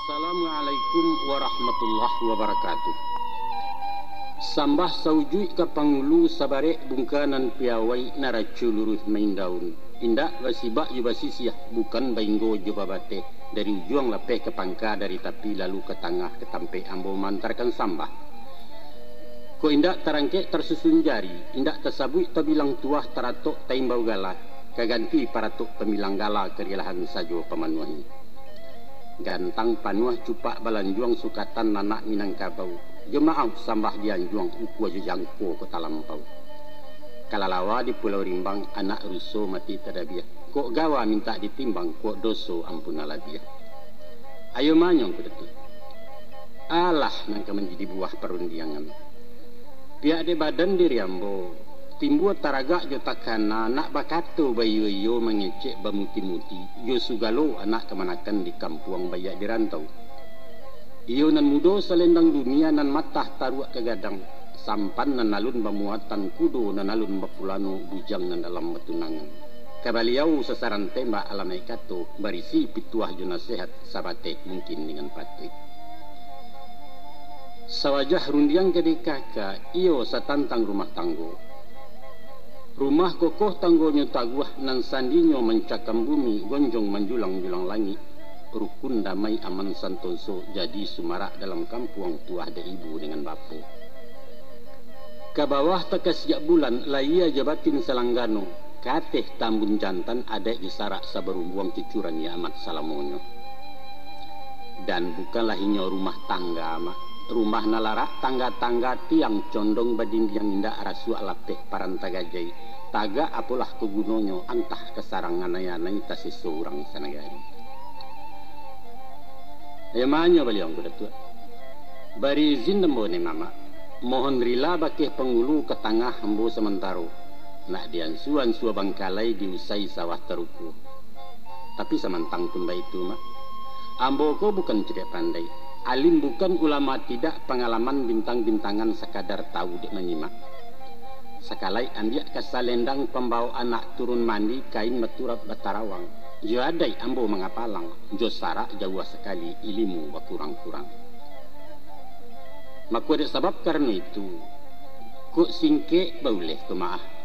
Assalamualaikum warahmatullahi wabarakatuh. Sambah saujui ka pangulu sabare bungkanan piawai naraculuruh main daun. Indak basibak yubasisiah bukan bainggo jubabate dari ujung lapeh ke pangka dari tapi lalu ke tengah ke tampe ambo mantarkan sambah. Ko indak tarangke tersusun jari, indak tersabui tabilang tuah taratok taimbau galah, kaganti paratok pemilang galah kerilahan sajo pemanuahi. Gantang panuah cupak balanjuang sukatan nanak Minangkabau. Jemaah sambah dianjuang ukua jangko ke talampau. Kalalawa di Pulau Rimbang anak ruso mati tadabiah. Kok gawa minta ditimbang kok doso ampunala dia. Ayo manyong ke detu. Alah nangka menjadi buah perundiangan. Pihak de badan diri ambo. Timbu taraga jo takana nak bakato bayu-bayu mengecek bamuti-muti jo sugalo anak kemanakan di kampuang bayak di rantau. Iyo nan mudo selendang dunia nan matah taruak ke gadang sampan nan alun bamuatan kudo nan alun bapulano bujang nan dalam betunangan. Kabaliau sasaran tembak alamai kato barisi pituah jo nasihat sabate mungkin dengan patrik. Sawajah rundiang gede kakak iyo satantang rumah tanggo. Rumah kokoh tanggonya taguah nan sandinyo mencakam bumi gonjong menjulang-julang langit. Rukun damai aman santoso jadi sumarak dalam kampung tuah de ibu dengan bapu. Ke bawah tekas siap bulan laia jabatin selanggano. Kateh tambun jantan ada isarak saberumbuang cucuran ya amat salamonyo. Dan bukanlah inyo rumah tangga amat. Rumah nalarak tangga-tangga tiang condong bading yang indah rasu alapeh parantagajai taga apalah kegunonyo antah kesarangan ayanai tasi seorang sanagari. Yamanyo baliong kuda tua. Bari izin nembo ne mama. Mohon rila bakeh pengulu ke tengah hembo sementaro. Nak diansuan sua bangkalai diusai sawah teruku. Tapi samantang tunda itu mak. Ambo ko bukan cerita pandai. Alim bukan ulama tidak pengalaman bintang-bintangan sekadar tahu dek menyimak. Sakalai ambiak kasalendang pembawa anak turun mandi kain meturap batarawang. Jo adai ambo mengapalang. Jo sarak jauh sekali ilimu berkurang-kurang. Maku ada sebab karena itu. Kuk singke boleh kemaah.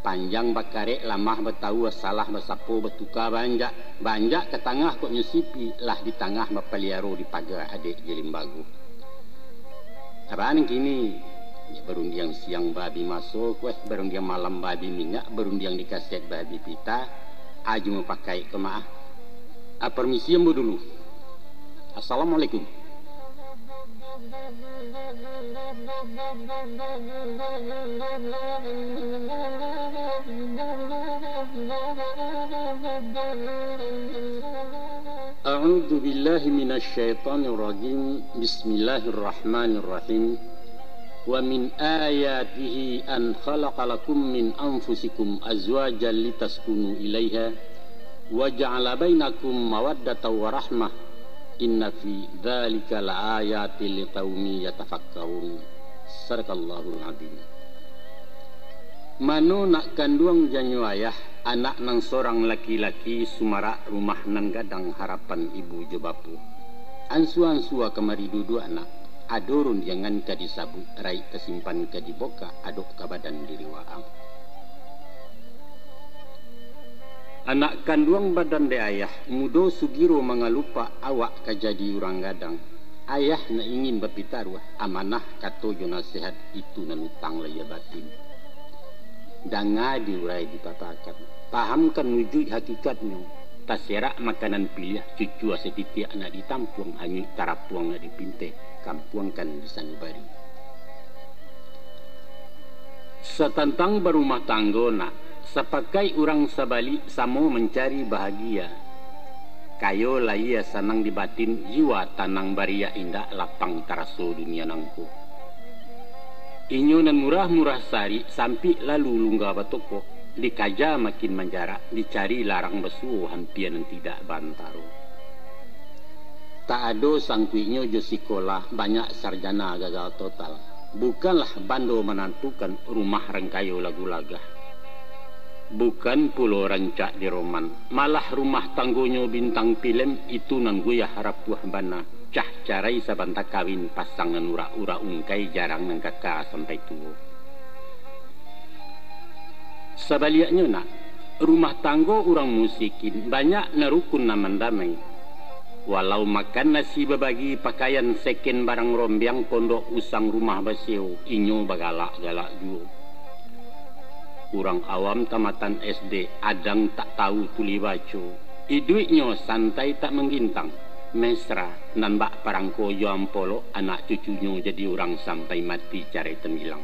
Panjang bakarek lamah bertahu salah bersapo bertukar banjak. Banjak ke tengah kok nyusipi lah di tengah berpeliaro di pagar adik jelimbagu. Apaan kini? Ya, berundiang siang babi masuk, berundiang malam babi minyak, berundiang di kaset babi pita. Aju mau pakai kemaah. Permisi ambo dulu. Assalamualaikum. A'udzu billahi minasyaitonir rajim. Bismillahirrahmanirrahim. Wa min ayatihi an khalaqalakum min anfusikum azwajan litaskunu ilaiha wa ja'ala bainakum mawaddatan wa rahmah. Inna fi dzalika laayatil liqaumi yatafakkarun. Sadaqallahul azim. Mano nak kanduang janyu ayah anak nang seorang laki-laki sumarak rumah nan gadang harapan ibu jo bapu. Ansua-ansua kemari dudu anak adorun jangan ka disabu rai kesimpan ka diboka adok ka badan diri waang. Anak kanduang badan de ayah mudo sugiro mengalupa awak kajadi urang gadang. Ayah na ingin berpitaruah amanah kato jo nasihat itu nanutang laya batin. Danga diurai dipapakan. Pahamkan wujud hakikatnya. Taserak makanan pilih cucu setiti anak ditampung hanyut tarapuang na dipinte. Kampuangkan di sanubari. Setantang berumah tanggo nak. Sepakai orang sabali samo mencari bahagia. Kayo laia sanang dibatin jiwa tanang baria indah lapang taraso dunia nangku. Inyo nan murah-murah sari sampai lalu lungga batoko. Dikaja makin menjarak, dicari larang besuo hampian tidak bantaro. Tak ado sangkuinyo jo sikolah banyak sarjana gagal total. Bukanlah bando menantukan rumah rengkayo lagu-lagah. Bukan pulau rancak di roman. Malah rumah tanggonyo bintang film itu nan guyah harapuah bana. cah carai sabanta kawin pasang nan ura-ura ungkai jarang nang kakak sampai tua. Sebaliknya nak, rumah tangga orang musikin banyak narukun naman damai. Walau makan nasi berbagi pakaian seken barang rombiang pondok usang rumah basio inyo bagalak-galak juga. Orang awam tamatan SD adang tak tahu tuli baca. Iduitnya santai tak menggintang. Mesra nan bak parangko yo ampolo anak cucunya jadi orang sampai mati cari temilang.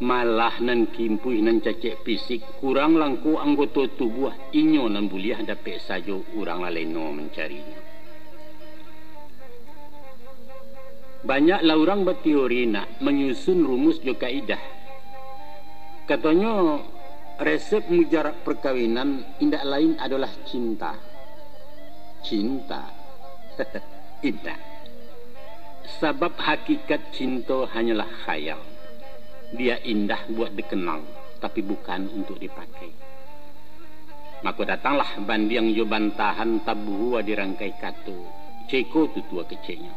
Malah nan kimpuih nan cacek fisik kurang langku anggota tubuh inyo nan buliah dapat sajo orang laleno mencarinya. Banyaklah orang berteori nak menyusun rumus jo kaidah. Katanya resep mujarab perkawinan indak lain adalah cinta. Cinta. Indah. Sebab hakikat cinta hanyalah khayal. Dia indah buat dikenal, tapi bukan untuk dipakai. Maka datanglah bandiang jo bantahan tabuhu dirangkai katu. Ceko tu tua kecilnya.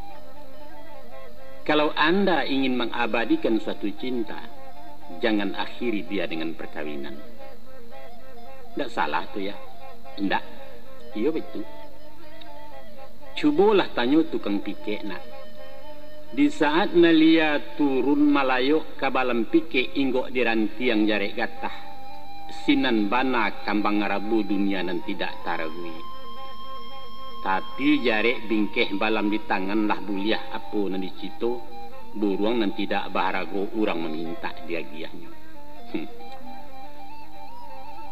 Kalau anda ingin mengabadikan suatu cinta, jangan akhiri dia dengan perkawinan. Tak salah tu ya. Indak. Iya betul. Cubalah tanya tukang pikir nak. Di saat nalia turun malayok kabalam pike inggok diranti yang jarek gatah. Sinan bana kambang ngarabu dunia nan tidak taragui. Tapi jarek bingkeh balam di tangan lah buliah apa nan dicito. Buruang nan tidak baharago orang meminta dia giahnya.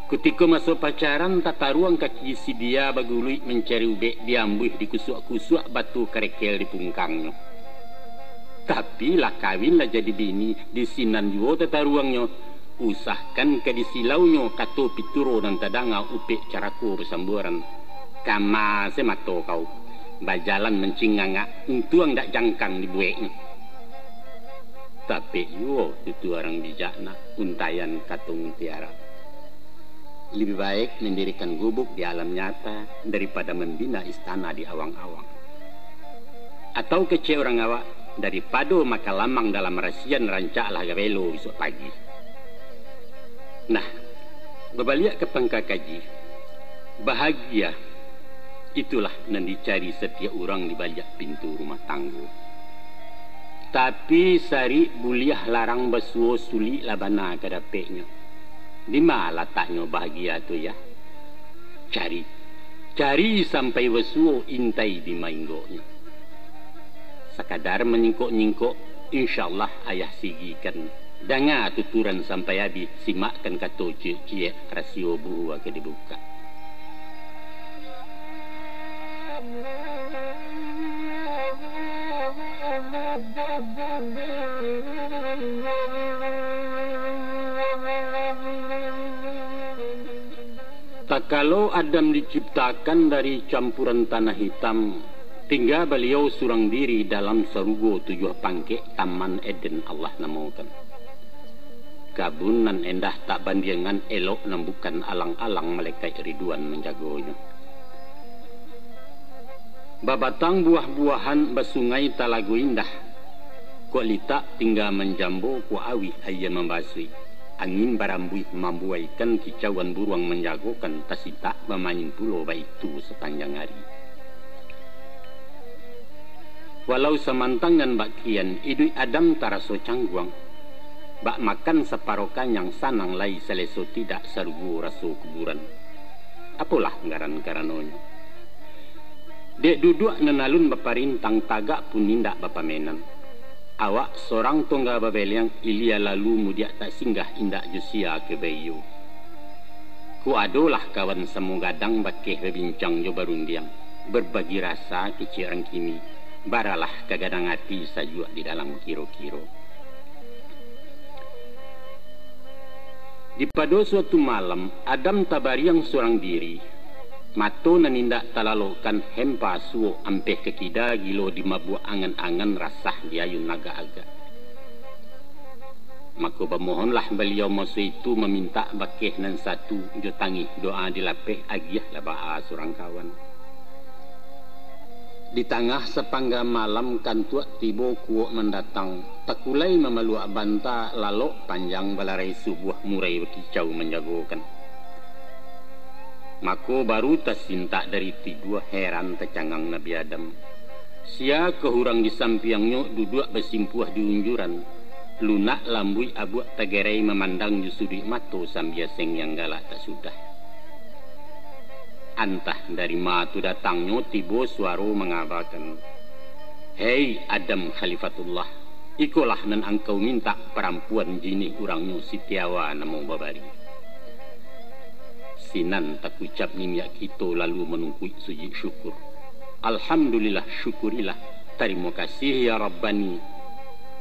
Ketika masuk pacaran tata ruang kaki si dia bagului mencari ubek diambuh di kusuk-kusuk batu kerekel di pungkangnya. Tapi lah kawin lah jadi bini di sinan juga tata ruangnya. Usahkan ke di silaunya kato pituro dan tadanga upek caraku bersamburan. Kama semato kau. Bajalan mencinganga untuang dak jangkang di bueknya. Tapi yo itu orang bijakna untayan kato mutiara. Lebih baik mendirikan gubuk di alam nyata daripada membina istana di awang-awang. Atau kece orang awak daripada maka lamang dalam rasian rancaklah gavelo besok pagi. Nah, berbalik ke pangka kaji, bahagia itulah yang dicari setiap orang di balik pintu rumah tangga. Tapi sari buliah larang basuo suli labana kadapeknya. Di mana letaknya bahagia tu ya? Cari sampai basuo intai di mainggoknya. Sekadar menyingkok-nyingkok, insyaAllah ayah sigikan. Dengar tuturan sampai habis, simakkan kata cie rasio buah ke dibuka. Tak kalau Adam diciptakan dari campuran tanah hitam, tinggal beliau surang diri dalam serugo 7 pangkek Taman Eden Allah namakan. Kabun nan endah tak bandingan elok nan bukan alang-alang malaikat Ridwan menjaganya. Babatang buah-buahan basungai talagu indah. Kuat litak tinggal menjambo kuat awih ayam membasui. Angin barambui membuaikan kicauan buruang menjagokan tasita memain pulau baik itu sepanjang hari. Walau semantangan bakian idui Adam taraso cangguang. Bak makan separokan yang sanang lai seleso tidak sergu raso kuburan. Apalah ngaran-garanonya. Dek duduk nenalun baparintang tagak pun nindak bapamenan. Awak seorang tongga babeliang ilia lalu mudiak tak singgah indak jusia ke bayu. Ku adolah kawan semu gadang bakeh berbincang jo barundiang. Berbagi rasa kecirang kimi. Baralah kegadang hati sajuak di dalam kiro-kiro. Di pada suatu malam, Adam tabariang seorang diri. Mato nanindak talalokan hempa suo ampeh kekida gilo di mabuak angan-angan rasah diayun naga-aga. Maka bermohonlah beliau masa itu meminta bakeh nan satu jo tangi doa dilapeh agiah lah baha seorang kawan. Di tengah sepangga malam kan tuak tibo kuok mendatang, takulai memeluk banta lalok panjang balarai subuh murai berkicau menjagokan. Mako baru tersinta dari tidur heran tercangang Nabi Adam. Sia kehurang di sampiangnya duduk bersimpuah di unjuran. Lunak lambui abuak tagerai memandang jusudi mato sambil seng yang galak tak sudah. Antah dari matu datangnya tibo suara mengabarkan, "Hei Adam Khalifatullah, ikulah nan engkau minta perempuan jini urangnya Sitiawa namo babari." Sinan tak ucap nimyak kita lalu menungkui sujud syukur. Alhamdulillah, syukurilah, terima kasih ya Rabbani,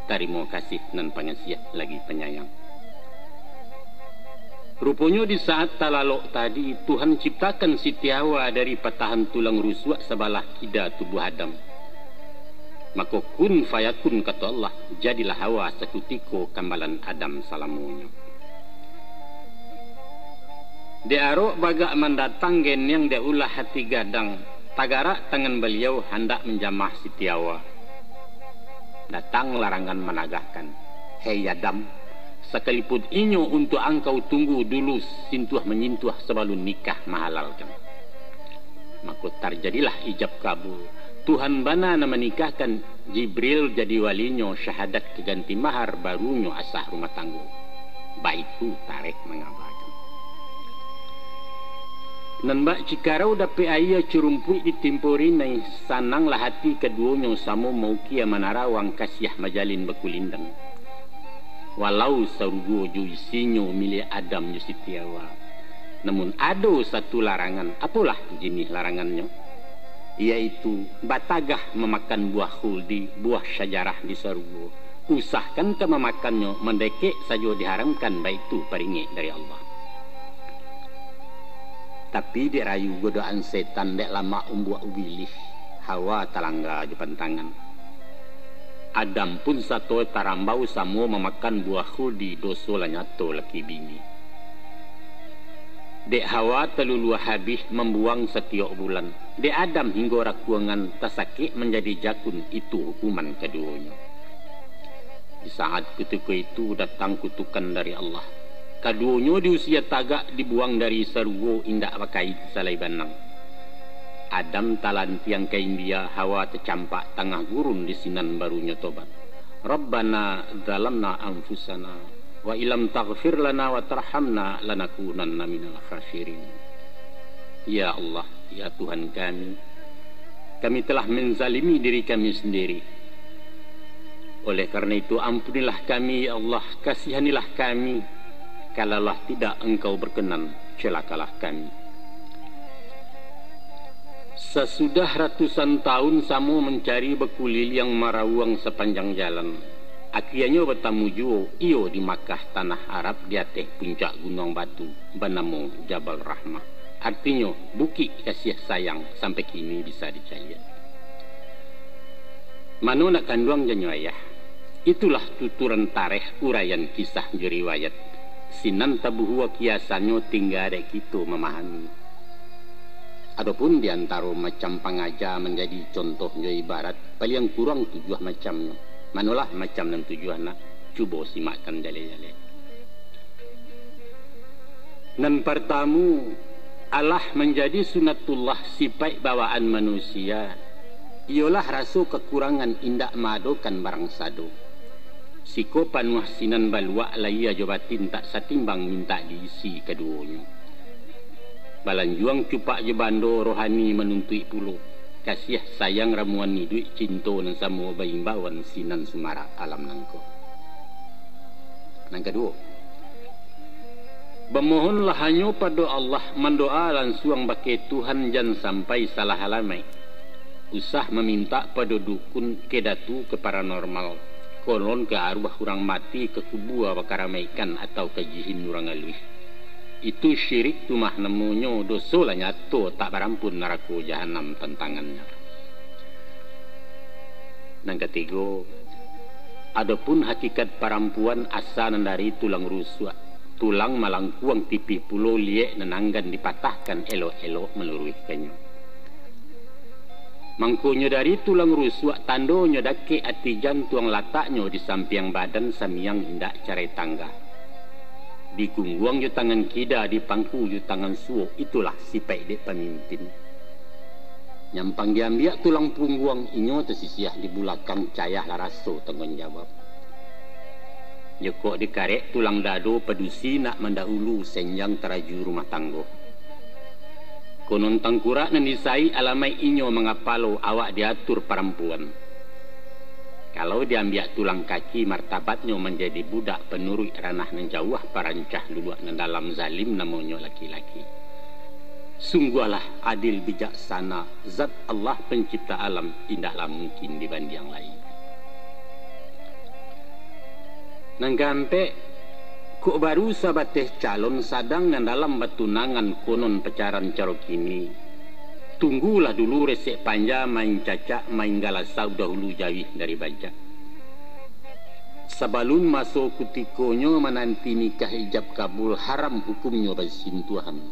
terima kasih nan pengasih lagi penyayang. Rupanya di saat talalok tadi Tuhan ciptakan Sitiawa dari patahan tulang rusuk sebelah kida tubuh Adam. Maka kun fayakun kata Allah, jadilah Hawa sekutiko kambalan Adam salamunya. Diarok bagak mendatang gen yang diulah hati gadang, tagarak tangan beliau hendak menjamah Sitiawa. Datang larangan menagahkan, "Hei Adam, sekalipun inyo untuk engkau tunggu dulu sintuah menyentuh sebelum nikah mahalalkan." Maka terjadilah ijab kabul. Tuhan bana menikahkan Jibril jadi walinyo, syahadat keganti mahar barunya asah rumah tangga. Baitu tarik mengabarkan. Nan bak cikarau dapat ayah curumpui ditimpuri nai sananglah hati keduanya sama mau kia menarawang kasiah majalin bekulindang. Walau sarugo juisinyo milik Adam Sitiawa, namun ada satu larangan. Apalah jenis larangannya? Yaitu batagah memakan buah khuldi, buah syajarah di sarugo. Usahkan ke memakannya, mendekek saja diharamkan, baik itu paringi dari Allah. Tapi dirayu godaan setan dek lama umbuak ubilih, Hawa talangga di pantangan. Adam pun satu tarambau samo memakan buah khuldi doso lanyato laki bini. Dek Hawa telulu habis membuang setiap bulan. Dek Adam hingga rakuangan tasakit menjadi jakun, itu hukuman keduanya. Di saat ketika itu datang kutukan dari Allah. Keduanya di usia tagak dibuang dari sarugo indak pakai salai banang. Adam talan tiang kain dia, Hawa tercampak tengah gurun di sinan barunya tobat. Rabbana zalamna anfusana wa ilam taghfir lana wa tarhamna lanakunanna minal khasirin. Ya Allah, ya Tuhan kami telah menzalimi diri kami sendiri. Oleh karena itu ampunilah kami ya Allah, kasihanilah kami. Kalaulah tidak engkau berkenan, celakalah kami. Sesudah ratusan tahun Samu mencari bekulil yang marawang sepanjang jalan. Akhirnya bertemu juo iyo di Makkah tanah Arab di atas puncak gunung batu bernama Jabal Rahmah. Artinya bukit kasih sayang sampai kini bisa dicari. Mano nak kanduang janyo ayah. Itulah tuturan tarikh uraian kisah riwayat. Sinan tabuhua kiasannya tinggal ada kita memahami. Adapun diantara macam pengajar menjadi contohnya ibarat paling kurang 7 macamnya. Manalah macam dan 7 nak cuba simakkan jale-jale. Nan pertama, Allah menjadi sunatullah sifat bawaan manusia. Ialah rasa kekurangan indak madokan barang sado. Siko panuah sinan baluak laya jabatin tak satimbang minta diisi keduanya. Balanjuang cupak je bando rohani menuntui pulau. Kasih sayang ramuan ni duit cinta nan sama baimbawan sinan sumara alam nangko. Nang kedua, bermohonlah hanya pada Allah, mendoa langsung bagi Tuhan jangan sampai salah halamai. Usah meminta pada dukun kedatu ke paranormal. Kolon ke arwah orang mati ke kubur bakaramaikan atau ke jihin orang alwi. Itu syirik tu mah namanya dosa lah nyato tak berampun neraka jahanam tantangannya. Dan ketiga, adapun hakikat perempuan asal dari tulang rusuk, tulang malangkuang tipi pulau liek nenanggan dipatahkan elok-elok meluruhkannya. Mangkonyo dari tulang rusuk tandonyo dake ati jantuang lataknyo di samping badan samiang indak carai tangga. Di gungguang yo tangan kida, di pangku yo tangan suo, itulah sipai dek pemimpin. Nyampang diambil tulang pungguang inyo tersisiah di belakang cayah laraso tanggung jawab. Joko dikarek tulang dado pedusi nak mendahulu senjang teraju rumah tanggo. Konon tangkurak nanisai alamai inyo mengapalo awak diatur perempuan. Kalau diambil tulang kaki martabatnya menjadi budak penurut ranah nan jauh parancah luluak nan dalam zalim namanya laki-laki. Sungguhlah adil bijaksana zat Allah pencipta alam tidaklah mungkin dibanding yang lain. Nang gampe kok baru sabateh calon sadang nan dalam batunangan konon pacaran caro kini. Tunggulah dulu resek panja main cacak main galasau dahulu jauh dari bajak. Sebelum masuk kutikonyo menanti nikah ijab kabul haram hukumnya bersentuhan.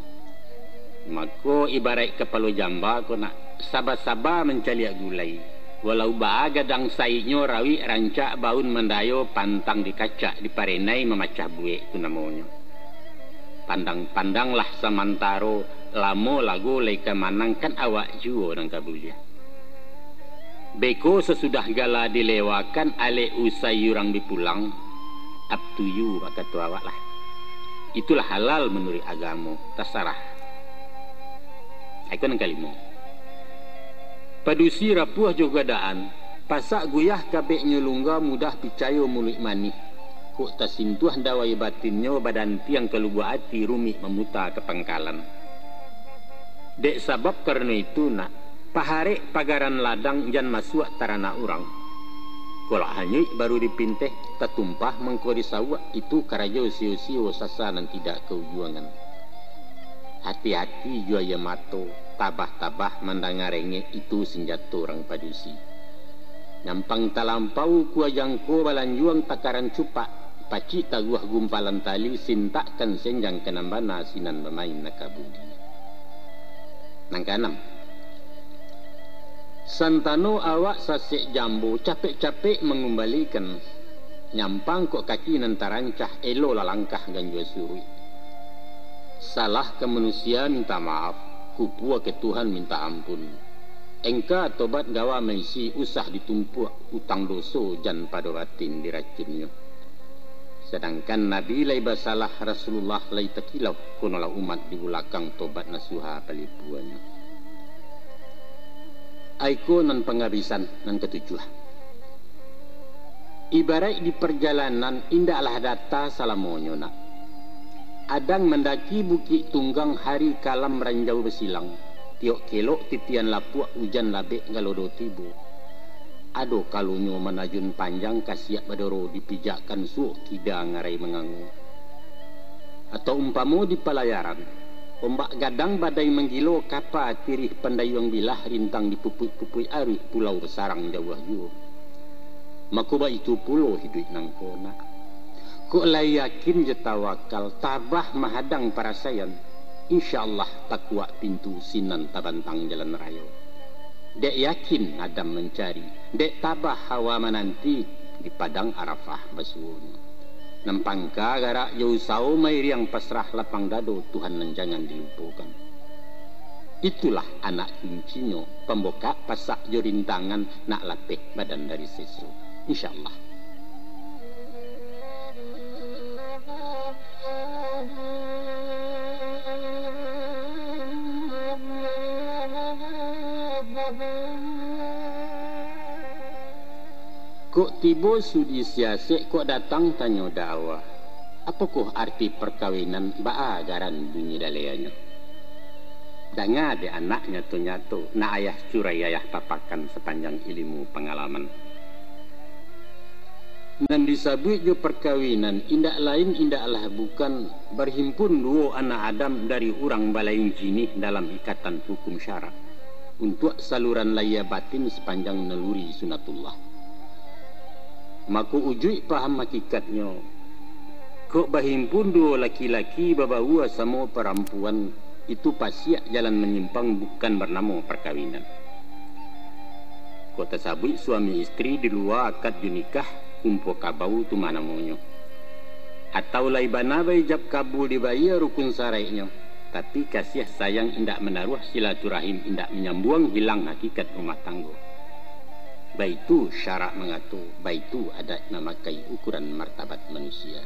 Maka ibarat kepala jamba ko nak sabar-sabar mencaliak gulai. Walau bagadang sainyo rawi rancak baun mendayo pantang dikacak diparenai memacah buek tu namanya. Pandang-pandanglah samantaro lamo lagu leika manangkan awak juo nang kabulia. Beko sesudah gala dilewakan ale usai yurang dipulang, up to you kata tu awak lah. Itulah halal menurut agama, terserah. Aku nang kalimo. Padusi rapuh juga daan, pasak guyah kabeknya lungga mudah percaya mulut manih. Kok tersintuh dawai batinnya badan tiang keluar hati rumit memutar ke pangkalan. Dek sabab karena itu nak, paharek pagaran ladang jan masuk tarana orang. Kalau hanyut baru dipinteh, tertumpah mengkori sawak itu karajo sio-sio sasa dan tidak keujuangan. Hati-hati juaya mato, tabah-tabah mendengarenge itu senjata orang padusi. Nyampang talampau kuajangko balanjuang takaran cupak, pacik taguah gumpalan tali sintakkan senjang kenambana sinan bermain nakabudi. Nang kanam. Santano awak sasek jambu capek-capek mengembalikan. Nyampang kok kaki nan tarancah elo lalangkah ganjua surui. Salah ke manusia minta maaf, kupua ke Tuhan minta ampun. Engka tobat gawa meisi usah ditumpuk utang doso jan pada batin diracunnya. Sedangkan Nabi lai basalah Rasulullah lai takilau konolah umat di belakang tobat nasuha pelipuannya. Aiko nan penghabisan nan ketujuh. Ibarat di perjalanan indahlah data salamonyo nak. Adang mendaki bukit tunggang hari kalam ranjau bersilang. Tiok kelok titian lapuak hujan labek galodo tibu. Ado kalunyo menajun panjang kasiak badoro dipijakkan suuk kida ngarai mengangu. Atau umpamo di pelayaran. Ombak gadang badai menggilo kapa tirih pendayung bilah rintang di pupui-pupui arih pulau besarang jauh jauh. Makuba itu pulau hidup nang kona. Kok lai yakin je tawakal tabah mahadang parasayan. InsyaAllah takwa pintu sinan tabantang jalan raya. Dek yakin Adam mencari. Dek tabah hawa menanti di padang Arafah basuhnya. Nampangka garak jauh sau mair yang pasrah lapang dado Tuhan nan jangan dilupakan. Itulah anak kuncinya pembuka pasak jorintangan nak lapeh badan dari sesu. InsyaAllah. Kok tiba sudi siasek kok datang tanya dakwah. Apakah arti perkawinan baagaran bunyi daleanya? Danga de anaknya tu nyato na ayah curai ayah papakan sepanjang ilmu pengalaman. Dan disabut jo perkawinan indak lain indaklah bukan berhimpun dua anak Adam dari orang balain jinih dalam ikatan hukum syarak untuk saluran laya batin sepanjang naluri sunatullah. Maka ujuk paham hakikatnya. Kok berhimpun dua laki-laki babawa sama perempuan itu pasti jalan menyimpang bukan bernama perkawinan. Kota sabui suami istri di luar akad junikah umpo kabau tu mana monyo. Atau lai bana bai jab kabul dibayar rukun sarainya. Tapi kasih sayang indak menaruh silaturahim indak menyambung hilang hakikat rumah tangga. Baitu syarak mengatur, baitu adat memakai ukuran martabat manusia.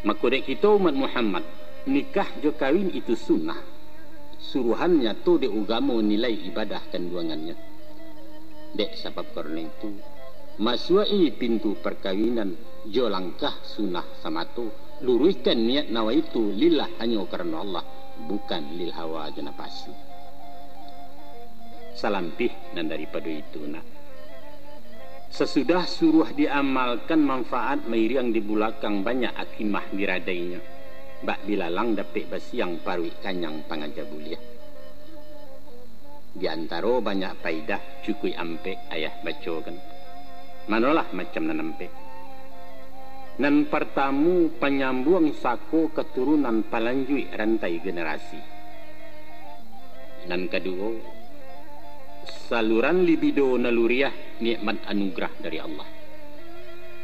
Makodek kita umat Muhammad, nikah jo kawin itu sunnah. Suruhannya tu de agama nilai ibadah kandungannya. Dek sebab karena itu, masuai pintu perkawinan jo langkah sunnah sama tu. Luruskan niat nawaitu lillah hanya karena Allah, bukan lil hawa janapasu. Salampih dan daripada itu nak. Sesudah suruh diamalkan manfaat mairiang di belakang banyak akimah diradainya. Bak bilalang dapat basiang parwi kanyang pangajabuliah. Di antara banyak faidah cukui ampe ayah bacokan. Manalah macam nanampe. Nan pertamu penyambung sako keturunan palanjui rantai generasi. Nan kedua, saluran libido naluriah nikmat anugerah dari Allah.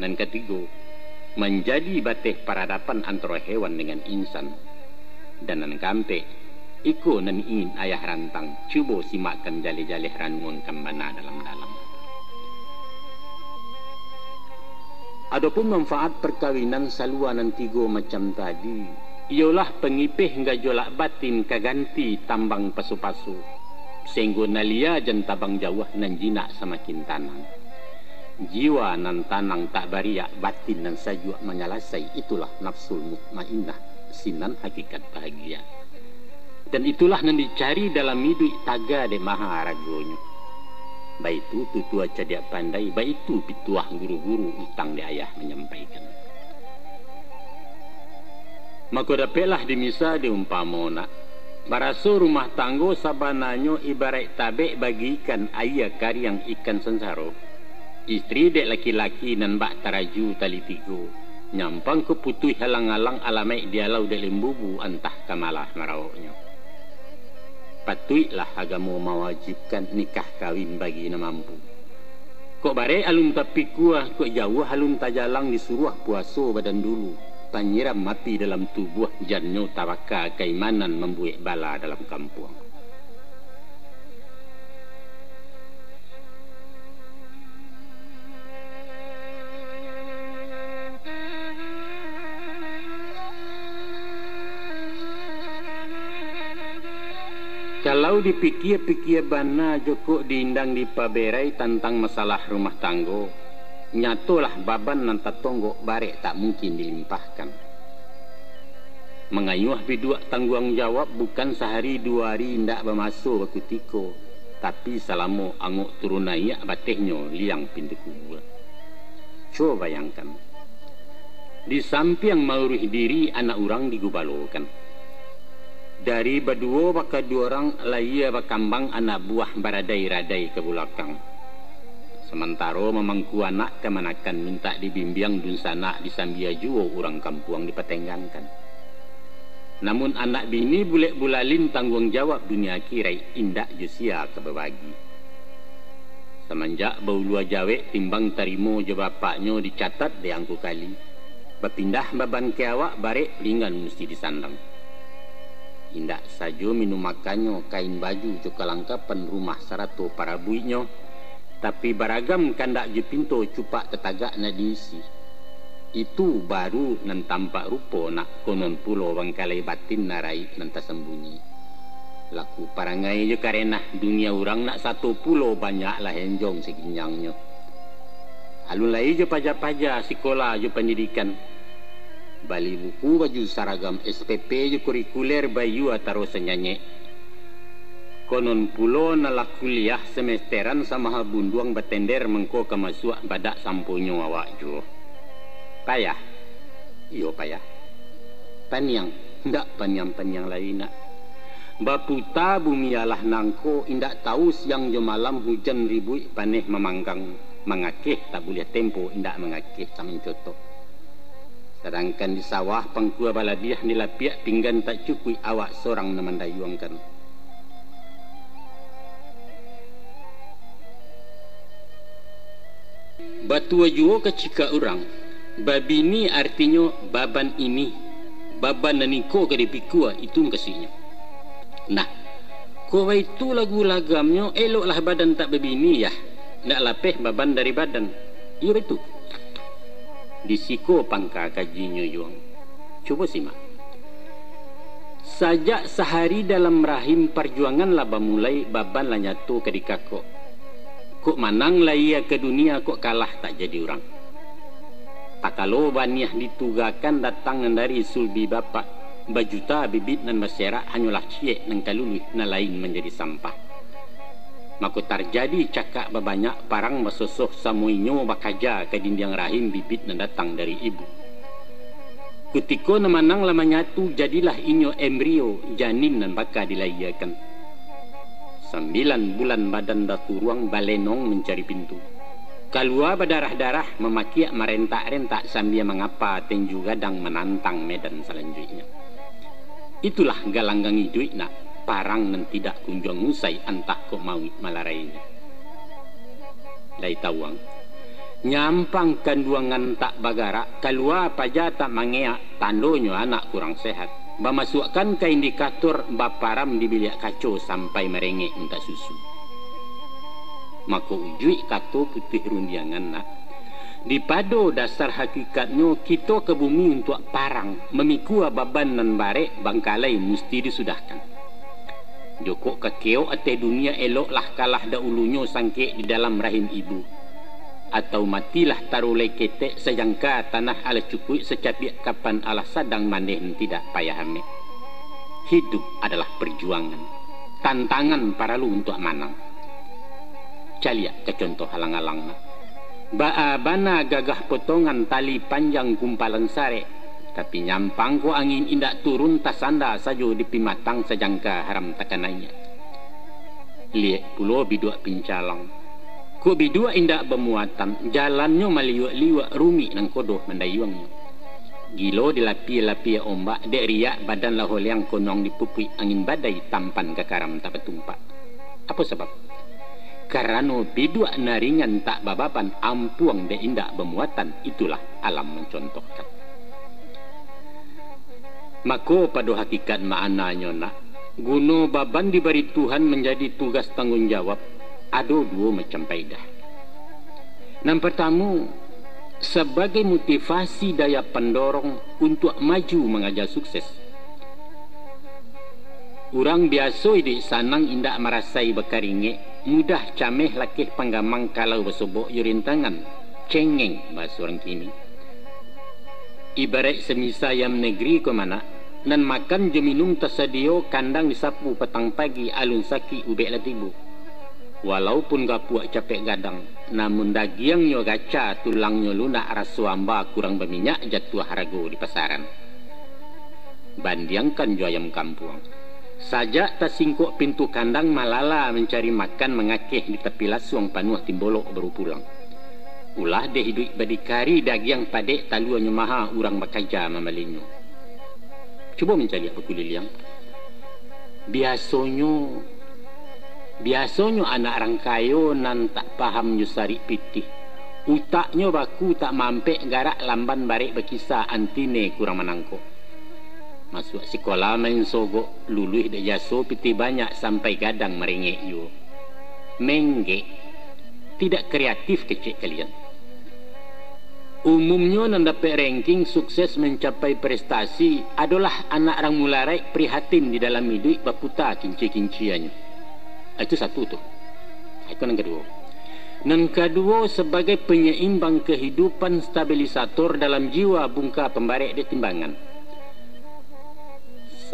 Nan ketiga, menjadi batih peradaban antara hewan dengan insan. Dan nan keempat, iko nan ingin ayah rantang cuba simakkan jali-jali ranuang kembana dalam-dalam. Adapun manfaat perkawinan saluanan tiga macam tadi, ialah pengipih hingga jolak batin kaganti tambang pasu-pasu. Sehingga nalia jan tabang jauh nan jinak semakin tanang. Jiwa nan tanang tak bariak, batin nan sajua menyalasai, itulah nafsul mutmainnah, sinan hakikat bahagia. Dan itulah nan dicari dalam hidup taga de maha ragonya. Baitu tutua cadiak pandai, baitu pituah guru-guru utang di ayah menyampaikan. Maka dapatlah dimisa diumpamona. Baraso rumah tanggo sabananyo ibarat tabek bagikan ayah karyang ikan sensaro. Istri dek laki-laki nan bak taraju tali tigo. Nyampang keputuh halang-halang alamai dialau dek lembubu antah kamalah marawaknya. Patuitlah agama mewajibkan nikah kawin bagi na mampu. Kok bare alun tapi kuah, kok jauh alun tajalang disuruh puasa badan dulu. Panyiram mati dalam tubuh janyo tawaka keimanan membuat bala dalam kampung. Kalau dipikir-pikir bana joko diindang di paberai tentang masalah rumah tanggo, nyatolah baban nan tatonggo barek tak mungkin dilimpahkan. Mengayuh bidua tanggung jawab bukan sehari dua hari ndak bermasuk bakutiko, tapi selama anguk turunaiak batehnya liang pintu kubur. Coba bayangkan, di samping mauruh diri anak orang digubalokan. Dari berdua baka dua orang laia bakambang anak buah baradai-radai ke belakang. Sementara memangku anak kemanakan minta dibimbing dun sana disambia jua orang kampung dipatenggankan. Namun anak bini bulet-bulalin tanggung jawab dunia akhirat indak jusia kebebagi. Semenjak bau lua jawek timbang tarimo je bapaknya dicatat di angku kali. Berpindah baban ke awak barek ringan mesti disandang. Indak saja minum makannya, kain baju juga kelengkapan rumah sarato para buiknya, tapi beragam kandak je pintu cupak tetagak na diisi. Itu baru nan tampak rupa nak konon pulo bangkalai batin narai nan tersembunyi. Laku parangai je karena dunia orang nak satu pulo banyaklah henjong seginyangnya. Alun lai je paja-paja sekolah je pendidikan. Bali buku baju saragam SPP je kurikuler bayu ataro senyanye. Konon pulo nala kuliah semesteran sama habunduang batender mengko kemasuk badak sampunyo awak jo. Payah? Iyo payah. Paniang, ndak paniang-paniang lain nak. Baputa bumi alah nangko indak tahu siang jo malam hujan ribui paneh memanggang mengakeh tak boleh tempo indak mengakeh samin cotok. Sedangkan di sawah pangkua baladiah dilapiak pinggan tak cukup awak seorang namandayuangkan. Batua juo ke cika orang. Babi ni artinya baban ini. Baban naniko ke dipikua itu kasihnya. Nah, ko itu lagu lagamnya eloklah badan tak berbini ya. Nak lapeh baban dari badan. Iya betul. Disiko pangka kajinya yuang. Coba simak. Sajak sehari dalam rahim perjuangan lah mulai baban lah nyatu ke dikako. Kok manang lah ia ke dunia kok kalah tak jadi orang. Tak kalau baniah ditugakan datang dari sulbi bapak. Bajuta bibit nan masyarakat hanyalah ciek nan kalului nan lain menjadi sampah. Maka terjadi cakap berbanyak parang masosoh samuinyo bakaja ke dinding rahim bibit nan datang dari ibu. Ketika namanang lama nyatu jadilah inyo embrio janin nan bakal dilayakan. 9 bulan badan datu ruang balenong mencari pintu. Keluar berdarah-darah memakiak merentak-rentak sambil mengapa tenju gadang menantang medan selanjutnya. Itulah galanggang hidup nak parang nan tidak kunjung usai antah kok mawi malarainya. Lai tawang nyampang kanduangan tak bagara keluar paja tak mangeak tandonyo anak kurang sehat. Memasukkan ke indikator baparam di bilik kacau sampai merengek minta susu. Maka ujui kato putih rundiangan nak. Di pado dasar hakikatnya kita ke bumi untuk parang memikua baban nan barek bangkalai mesti disudahkan. Joko kekeo ate dunia eloklah kalah dahulunya sangke di dalam rahim ibu. Atau matilah tarulai ketek sejangka tanah ala cukui secapik kapan ala sadang maneh tidak payah ambil. Hidup adalah perjuangan. Tantangan para lu untuk manang. Caliak ke contoh halang-halang. Bana gagah potongan tali panjang gumpalan sare. Tapi nyampang ko angin indak turun tasanda sajo di pimatang sejangka haram takananya. Liek pulo bidua pincalang. Ko bidua indak bermuatan, jalannya maliwak-liwak rumi nang kodoh mendayuangnya. Gilo dilapi-lapi ombak, dek riak badan lahol yang konong dipupui angin badai tampan ke karam tak bertumpak. Apa sebab? Karena bidua naringan tak babapan ampuang dek indak bermuatan, itulah alam mencontohkan. Maka pada hakikat maknanya nak, guna baban diberi Tuhan menjadi tugas tanggungjawab. Ada 2 macam faedah. Yang pertama, sebagai motivasi daya pendorong untuk maju mengajar sukses. Orang biasa di sanang indak merasai bekaringe, mudah cameh lakih panggamang kalau bersobok yurintangan, cengeng bahasa orang kini. Ibarat semisa ayam negeri ke mana, nan makan je minum tersedia kandang disapu petang pagi alun saki ubek latibu. Walaupun gapuak capek gadang, namun dagingnya gaca tulangnya lunak rasu amba kurang berminyak jatuh harga di pasaran. Bandiangkan jo ayam kampung. Sajak tersingkuk pintu kandang malala mencari makan mengakeh di tepi lasuang panuh timbolok baru pulang. Ulah deh hidup berdikari daging padek taluannya maha urang bakaja mamalinyo. Cuba mencari apa kuliliang. Biasanya anak orang kayo nan tak paham nyusari pitih. Utaknya baku tak mampek garak lamban barik berkisah antine kurang menangkuk. Masuk sekolah main sogok, luluh dah jaso pitih banyak sampai gadang merengek yo. Menggek, tidak kreatif kecik kalian. Umumnya nan dapat ranking sukses mencapai prestasi adalah anak orang mularai prihatin di dalam hidup berputar kinci-kinciannya. Itu satu tu. Itu yang kedua. Yang kedua sebagai penyeimbang kehidupan stabilisator dalam jiwa bungka pembarek di timbangan.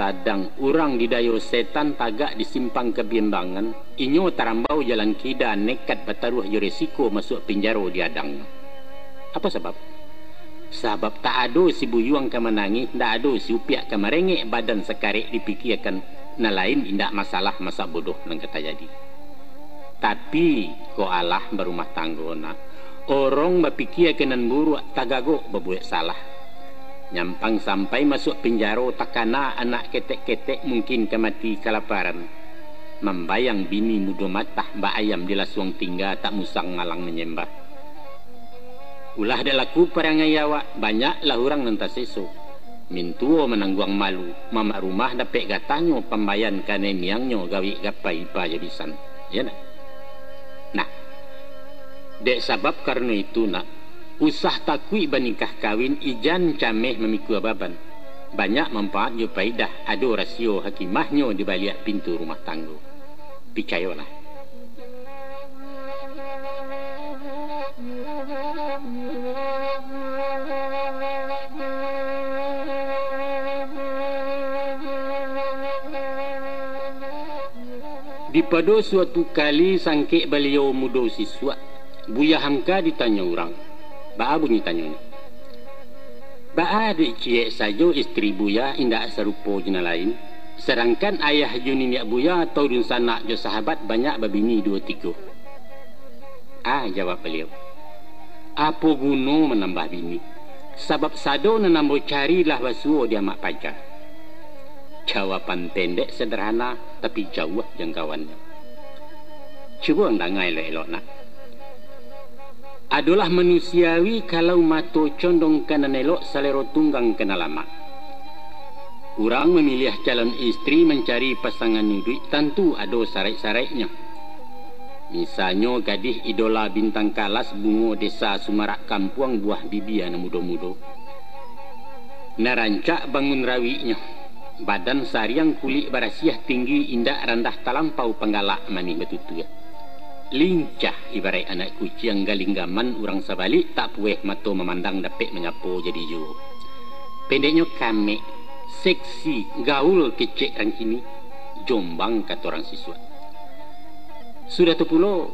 Sadang orang didayo setan tagak disimpang kebiimbangan, inyo tarambau jalan kida nekat bertaruh resiko masuk penjara di adang. Apa sebab? Sebab tak ada si buyuang ke menangis, tak ada si upiak ke merengek badan sekarek dipikirkan. Nah lain indak masalah masa bodoh nang kata jadi. Tapi ko Allah berumah tangga nak orang berpikir kenan buruk tagago berbuat salah. Nyampang sampai masuk penjara takana anak ketek-ketek mungkin kemati kelaparan. Membayang bini muda matah mbak ayam di lasuang tinggal tak musang ngalang menyembah. Ulah dah laku perangai awak, banyaklah orang nanti seso. Mintuo menangguang malu, mamak rumah dapat gatanyo pembayan kane miangnya gawi gapai ipa jabisan. Ya nak? Nah, dek sebab karena itu nak, usah takui banikah kawin ijan cameh memiku ababan. Banyak manfaat yo paidah, ado rasio hakimahnya di balik pintu rumah tangga. Percayalah. Di pada suatu kali sangkik beliau muda siswa, Buya Hamka ditanya orang. Ba'a bunyi tanya ni. Ba'a adik ciek saja isteri Buya indak serupa jena lain. Sedangkan ayah Juni niak Buya atau dun sanak jo sahabat banyak babini 2-3. Jawab beliau. Apa guna menambah bini? Sebab sado menambah carilah wasuo dia mak pacar. Jawapan pendek sederhana tapi jauh jangkauannya. Cuba ndangai elok nak. Adalah manusiawi kalau mato condong kanan elok salero tunggang kena lama. Orang memilih calon istri mencari pasangan hidup tentu ada syarat-syaratnya. Misalnya gadis idola bintang kalas bungo desa Sumarak Kampuang buah bibian muda-muda. Narancak bangun rawinya. Badan sariang kulit barasiah tinggi indak rendah talampau penggalak manih betutu. Lincah ibarat anak kucing galinggaman orang sebalik tak pueh mata memandang dapat menyapu jadi jo. Pendeknya kami seksi gaul kecek rangkini jombang kata orang siswa. Sudah tu pula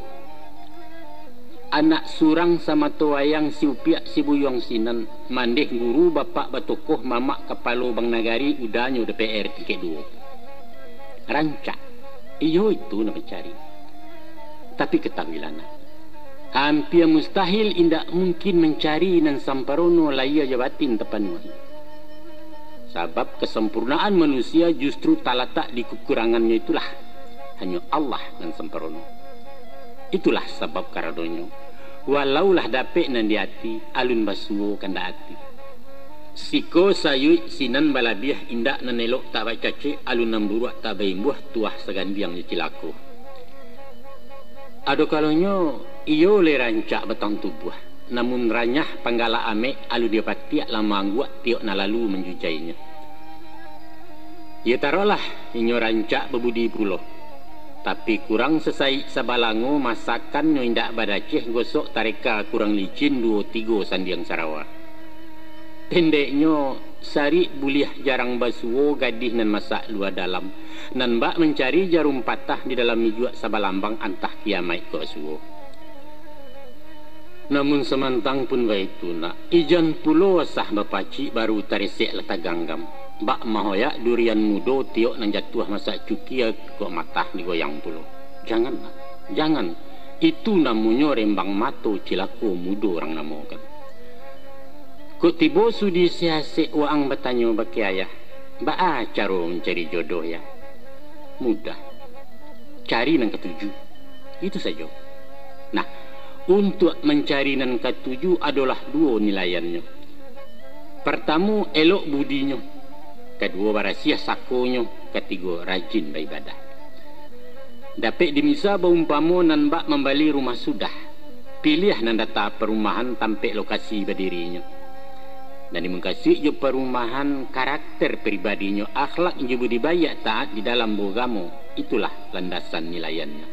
anak surang sama tuayang si upiak si buyong sinan mandeh guru bapak batokoh mamak kepala bang nagari udahnya DPR tiket 2. Rancak iyo itu nak mencari. Tapi ketahuilah nak, hampir mustahil indak mungkin mencari nan samparono laya jabatin tepanuhi. Sebab kesempurnaan manusia justru talatak di kekurangannya itulah. Hanya Allah nan samparono. Itulah sebab karadonyo. Walaulah dapet nan di hati, alun basuo kanda hati. Siko sayui sinan balabiah indak nan elok tak baca cek, alun namburuak tak baimbuah tuah segandiang cilako. Ado kalonyo iyo le rancak betang tubuh. Namun ranyah panggala ame alu dia patiak lama angguak tiok na lalu menjujainya. Ya tarolah inyo rancak bebudi puloh. Tapi kurang sesai sabalango masakan nyo indak badaceh gosok tareka kurang licin 2-3 sandiang Sarawa. Pendeknya sari buliah jarang basuo gadih nan masak luar dalam. Nan bak mencari jarum patah di dalam mijuak sabalambang antah kiamai ke basuo. Namun semantang pun baitu nak ijan pulo sah bapaci baru tarisek letak ganggam. Bak mahoyak durian mudo tiok nan jatuh masak cukia kok matah digoyang pulo. Jangan nak, jangan. Itu namanya rembang mato cilako mudo orang namakan. Kok tiba sudi siasik waang bertanya baki ayah. Ba'a cara mencari jodoh ya? Mudah. Cari nan ketujuh. Itu saja. Nah, untuk mencari nan ketujuh adalah 2 nilaiannya. Pertama, elok budinya. Kedua, barasiah sakonyo. Ketiga, rajin beribadah. Dapat dimisa baumpamo nan bak membali rumah sudah. Pilih nan data perumahan tampek lokasi berdirinya. Dan dimengkasih je perumahan karakter pribadinya, akhlak je budibaya taat di dalam beragama. Itulah landasan nilaiannya.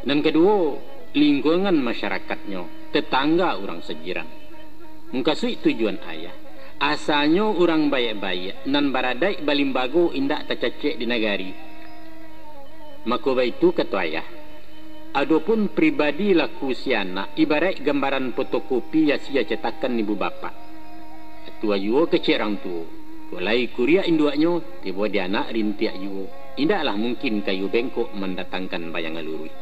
Dan kedua, lingkungan masyarakatnya, tetangga orang sejiran. Mengkasih tujuan ayah. Asalnya orang baik-baik, nan baradai balimbago indak tercecek di negari. Maka itu kata ayah. Adapun pribadi laku si anak ibarat gambaran fotokopi yang sia cetakan ibu bapa. Tua yuo kecek orang tu. Kulai kuria induaknya tiba dia anak rintiak yuo. Indaklah mungkin kayu bengkok mendatangkan bayangan lurui.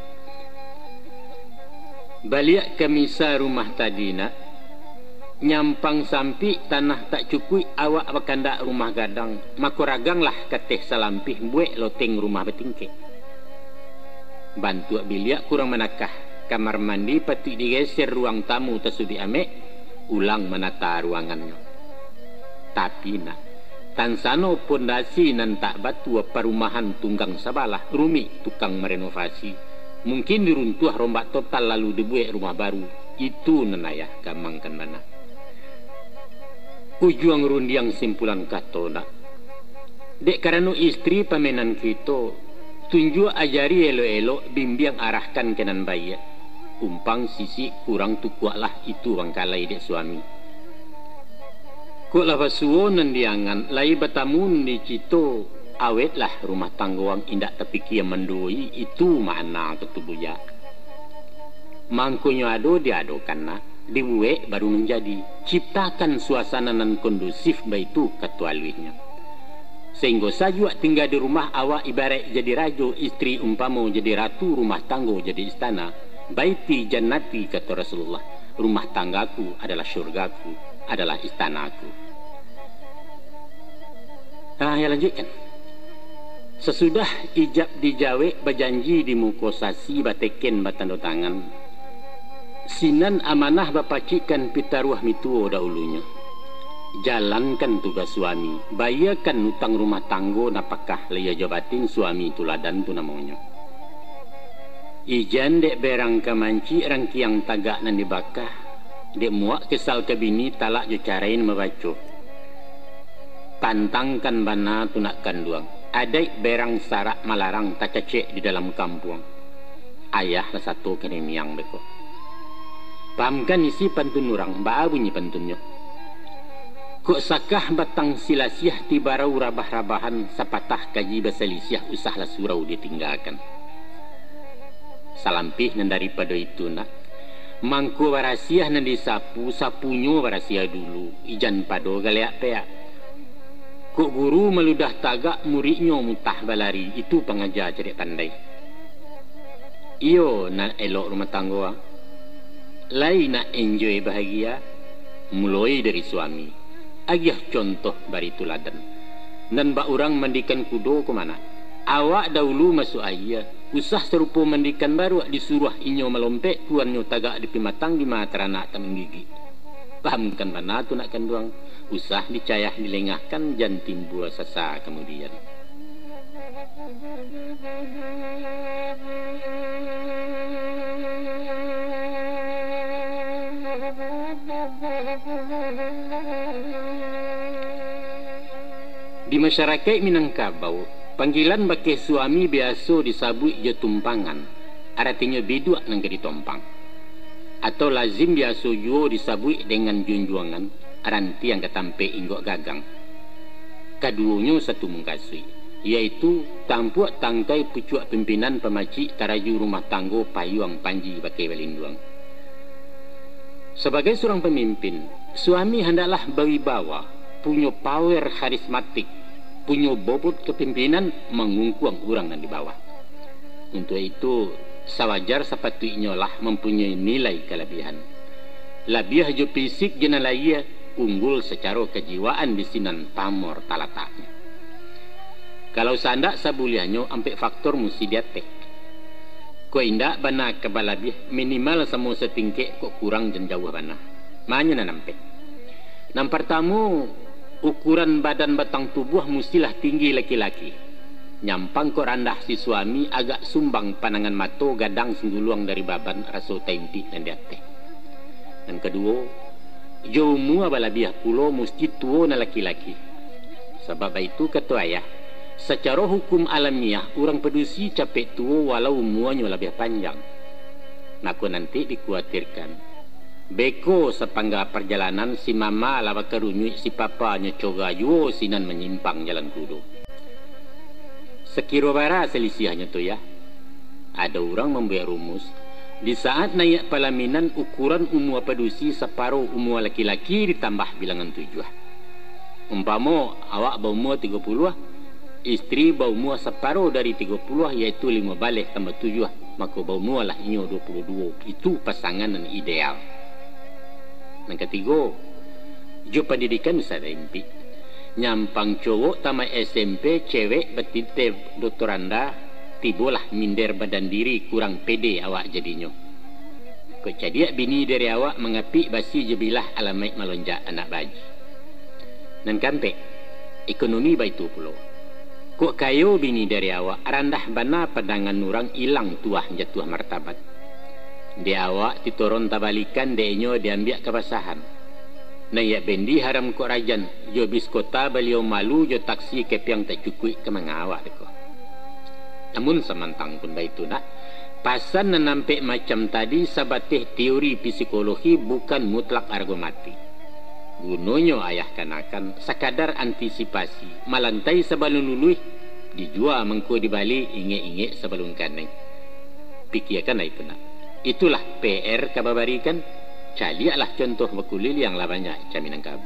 Balik ke misa rumah tadi nak. Nyampang sampi tanah tak cukup awak berkandak rumah gadang. Maka raganglah keteh salampih buek loteng rumah bertingkek. Bantu biliak kurang menakah kamar mandi pati digeser ruang tamu tasudi ame ulang menata ruangannya. Tapi nak tansano pondasi nan tak batu perumahan tunggang sabalah rumi tukang merenovasi mungkin diruntuh rombak total lalu dibuat rumah baru itu nenayah gamangkan mana ujuang rundiang simpulan katona dek karena istri pamenan kita tunjuk ajari elo-elo bimbing arahkan kenan bayi umpang sisi kurang tukuaklah itu bangkalai dek suami. Kok lava suonan diangan, lai batamun di cito, awetlah rumah tangguang indak terpikir mendoi, itu mana ketubuya. Mangkunyo ado diadokan nak, dibuek baru menjadi, ciptakan suasana nan kondusif baitu ketualuinya. Sehingga saja tinggal di rumah awak ibarat jadi rajo, istri umpamo jadi ratu, rumah tanggo jadi istana, baiti jannati kata Rasulullah, rumah tanggaku adalah syurgaku, adalah istanaku. Nah, ya lanjutkan. Sesudah ijab dijawe berjanji di mukosasi bateken batando tangan. Sinan amanah bapacikan pitaruah mituo dahulunya. Jalankan tugas suami, bayarkan utang rumah tanggo napakah leya jabatin suami tuladan tu namanya. Ijan dek berang kamanci rangkiang tagak nan dibakah, dek muak kesal ke bini talak jo carain membaca. Pantangkan bana tunak kanduang. Adai berang sarak malarang tak cecek di dalam kampung. Ayah lah satu kene miang beko. Pahamkan isi pantun orang, baa bunyi pantunnya. Kok sakah batang silasiah tibarau rabah-rabahan sapatah kaji basalisiah usahlah surau ditinggalkan. Salampih nan daripada itu nak. Mangku warasiah nan disapu, sapunyo warasiah dulu. Ijan pado galeak peak. Kok guru meludah tagak muridnya mutah balari, itu pengajar cerdik pandai. Iyo nak elok rumah tangga, lain nak enjoy bahagia, mulai dari suami. Agiah contoh bari tuladan. Dan bak orang mandikan kudo ke mana? Awak dahulu masuk ayah, usah serupa mandikan baru disuruh inyo melompek kuannya tagak di pimatang di mata anak tak menggigi. Pahamkan mana tu nak kanduang? Usah dicayah dilengahkan jantin buah sasa kemudian. Di masyarakat Minangkabau, panggilan bagi suami biasa disabui je tumpangan, artinya biduk nang ditompang. Atau lazim biasa juga disabui dengan junjuangan, aranti yang ketampe inggok gagang. Keduanya satu mengkasui, yaitu tampuak tangkai pucuak pimpinan pemacik taraju rumah tanggo payuang panji bakai balinduang. Sebagai seorang pemimpin, suami hendaklah berwibawa, punya power karismatik, punya bobot kepimpinan mengungkuang orang yang di bawah. Untuk itu, sawajar sepatutnya lah mempunyai nilai kelebihan. Labiah jo fisik jenalaya unggul secara kejiwaan di sinan pamor talataknya. Kalau sandak sabulianyo ampe faktor mesti diatek. Ko indak bana kebalabih minimal semua setingkek kok kurang jen jauh bana. Manya nampe. Nam pertama ukuran badan batang tubuh mestilah tinggi laki-laki. Nyampang kok randah si suami agak sumbang panangan mato gadang singguluang dari baban raso tempi dan diatek. Dan kedua, jauh mua balabiah pulo mesti tua na laki-laki. Sebab itu kata ayah, secara hukum alamiah orang pedusi capek tua walau umuannya lebih panjang. Maka nanti dikhawatirkan beko sepangga perjalanan si mama laba kerunyuk si papa nyecoga yo sinan menyimpang jalan kudu. Sekiro bara selisihnya tu ya. Ada orang membuat rumus, di saat naik pelaminan ukuran umur pedusi separuh umur laki-laki ditambah bilangan 7. Umpama awak berumur 30, istri berumur separuh dari 30 iaitu 5 balik tambah 7, maka berumur lah inyo 22. Itu pasangan yang ideal. Yang ketiga, jo pendidikan bisa impi. Nyampang cowok tamat SMP, cewek betite doktoranda, tibolah minder badan diri kurang pede awak jadinya. Kok jadi bini dari awak mengapik basi jebilah alamai melonjak anak baji. Dan kampe ekonomi baitu pulau. Kok kayo bini dari awak randah bana padangan nurang hilang tuah jatuh martabat. Di awak titoron tabalikan denyo diambil kebasahan. Nah ya bendi haram kok rajan jo bis kota beliau malu jo taksi kepiang tak cukui ke mengawak deko. Namun semantang pun baitu nak pasan nampak macam tadi sabateh teori psikologi bukan mutlak argumati. Gunonyo ayah kanakan sekadar antisipasi malantai sebelum luluh dijual mengko di Bali inge-inge sebelum kaneng. Pikirkan itu nak. Itulah PR kababarikan. Caliaklah contoh bekulil yang lah banyak caminan kabu.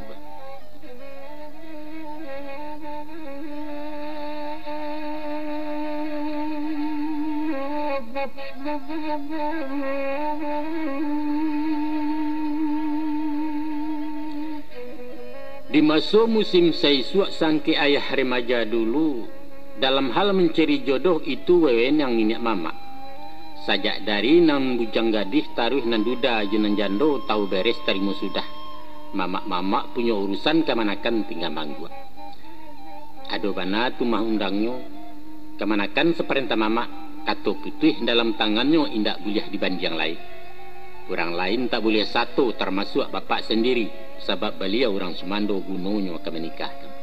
Di masa musim saisuak sangki ayah remaja dulu, dalam hal mencari jodoh itu wewen yang minyak mama. Sajak dari nan bujang gadis taruh nan duda jenan jando tahu beres tarimu sudah. Mama-mama punya urusan kemanakan tinggal manggu. Ado bana tu mah undangnya kemanakan seperintah mama kato putih dalam tangannya indak boleh dibanding lain. Orang lain tak boleh satu termasuk bapak sendiri sebab beliau orang Sumando gunonyo kemenikahkan.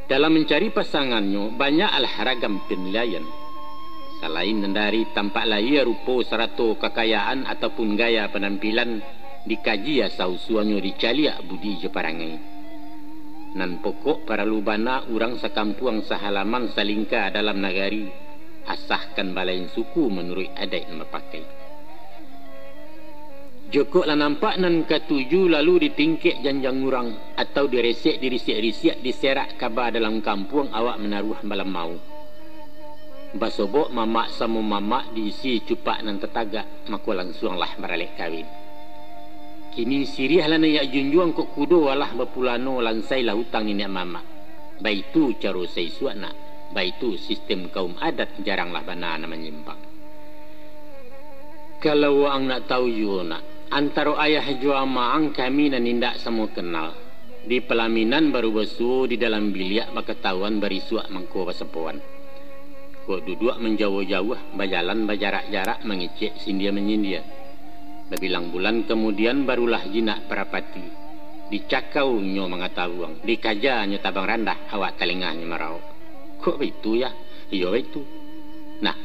Dalam mencari pasangannya banyaklah ragam penilaian. Selain dari tampak lahir, rupa, serato, kekayaan ataupun gaya penampilan dikaji asal-usulnya dicaliak budi jeparangai. Nan pokok para lubana orang sekampuang sehalaman salingka dalam nagari asahkan balain suku menurut adat yang berpakai. Jokok lah nampak nan ketujuh lalu ditingkik janjang urang atau diresek dirisik-risik diserak kabar dalam kampung awak menaruh malam mau. Basobok mamak sama mamak diisi cupak nan tetagak maka langsunglah beralik kawin. Kini sirih lah nak junjuang kok kudo walah berpulano lansai lah hutang nenek mamak. Baitu caro saisuak nak. Baitu sistem kaum adat jaranglah bana na menyimpang. Kalau ang nak tahu juga nak antara ayah jua maang kami dan nindak semua kenal. Di pelaminan baru besu di dalam biliak maketahuan berisuak mangko pasepuan. Kok duduk menjauh-jauh bajalan berjarak-jarak mengecek sindia menyindia. Berbilang bulan kemudian barulah jinak perapati. Dicakau nyo mengetahuan. Dikaja nyo tabang randah awak telingahnya merau. Kok begitu ya? Iya begitu. Nah,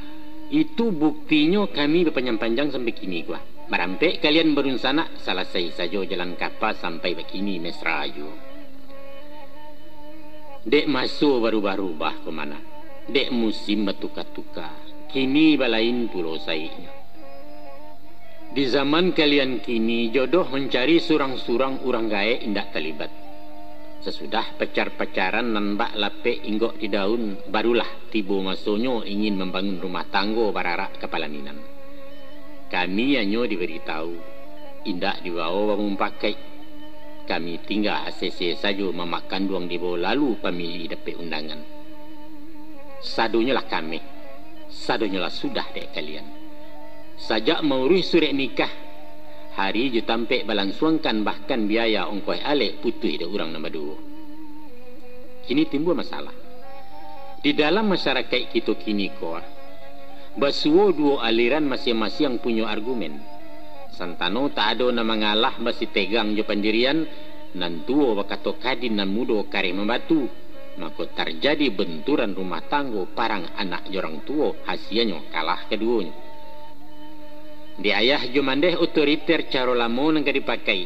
itu buktinya kami berpanjang-panjang sampai kini gua. Merampe kalian berunsana selesai saja jalan kapal sampai begini mesra aja. Dek masuk baru-baru bah ke mana? Dek musim bertukar-tukar. Kini balain pulau saiknya. Di zaman kalian kini jodoh mencari surang-surang orang gae indak terlibat. Sesudah pacar-pacaran nambak lapek inggok di daun barulah tiba masonyo ingin membangun rumah tanggo bararak kepala ninan. Kami hanya diberitahu indak dibawa mempakai. Kami tinggal ACC saja memakan duang di bawah lalu pemilih dapat undangan. Sadonya lah kami. Sadonya lah sudah dek kalian. Sajak mengurus surat nikah hari je tampek balansuangkan bahkan biaya ongkos alik putih dah orang nombor dua. Kini timbul masalah. Di dalam masyarakat kita kini koah basuo dua aliran masing-masing yang punya argumen. Santano tak ada nama ngalah masih tegang je pendirian nan tua bakato kadin nan mudo kare membatu. Maka terjadi benturan rumah tangga parang anak jorang tua hasilnya kalah keduanya. Di ayah jomandeh otoriter cara lama nang dipakai.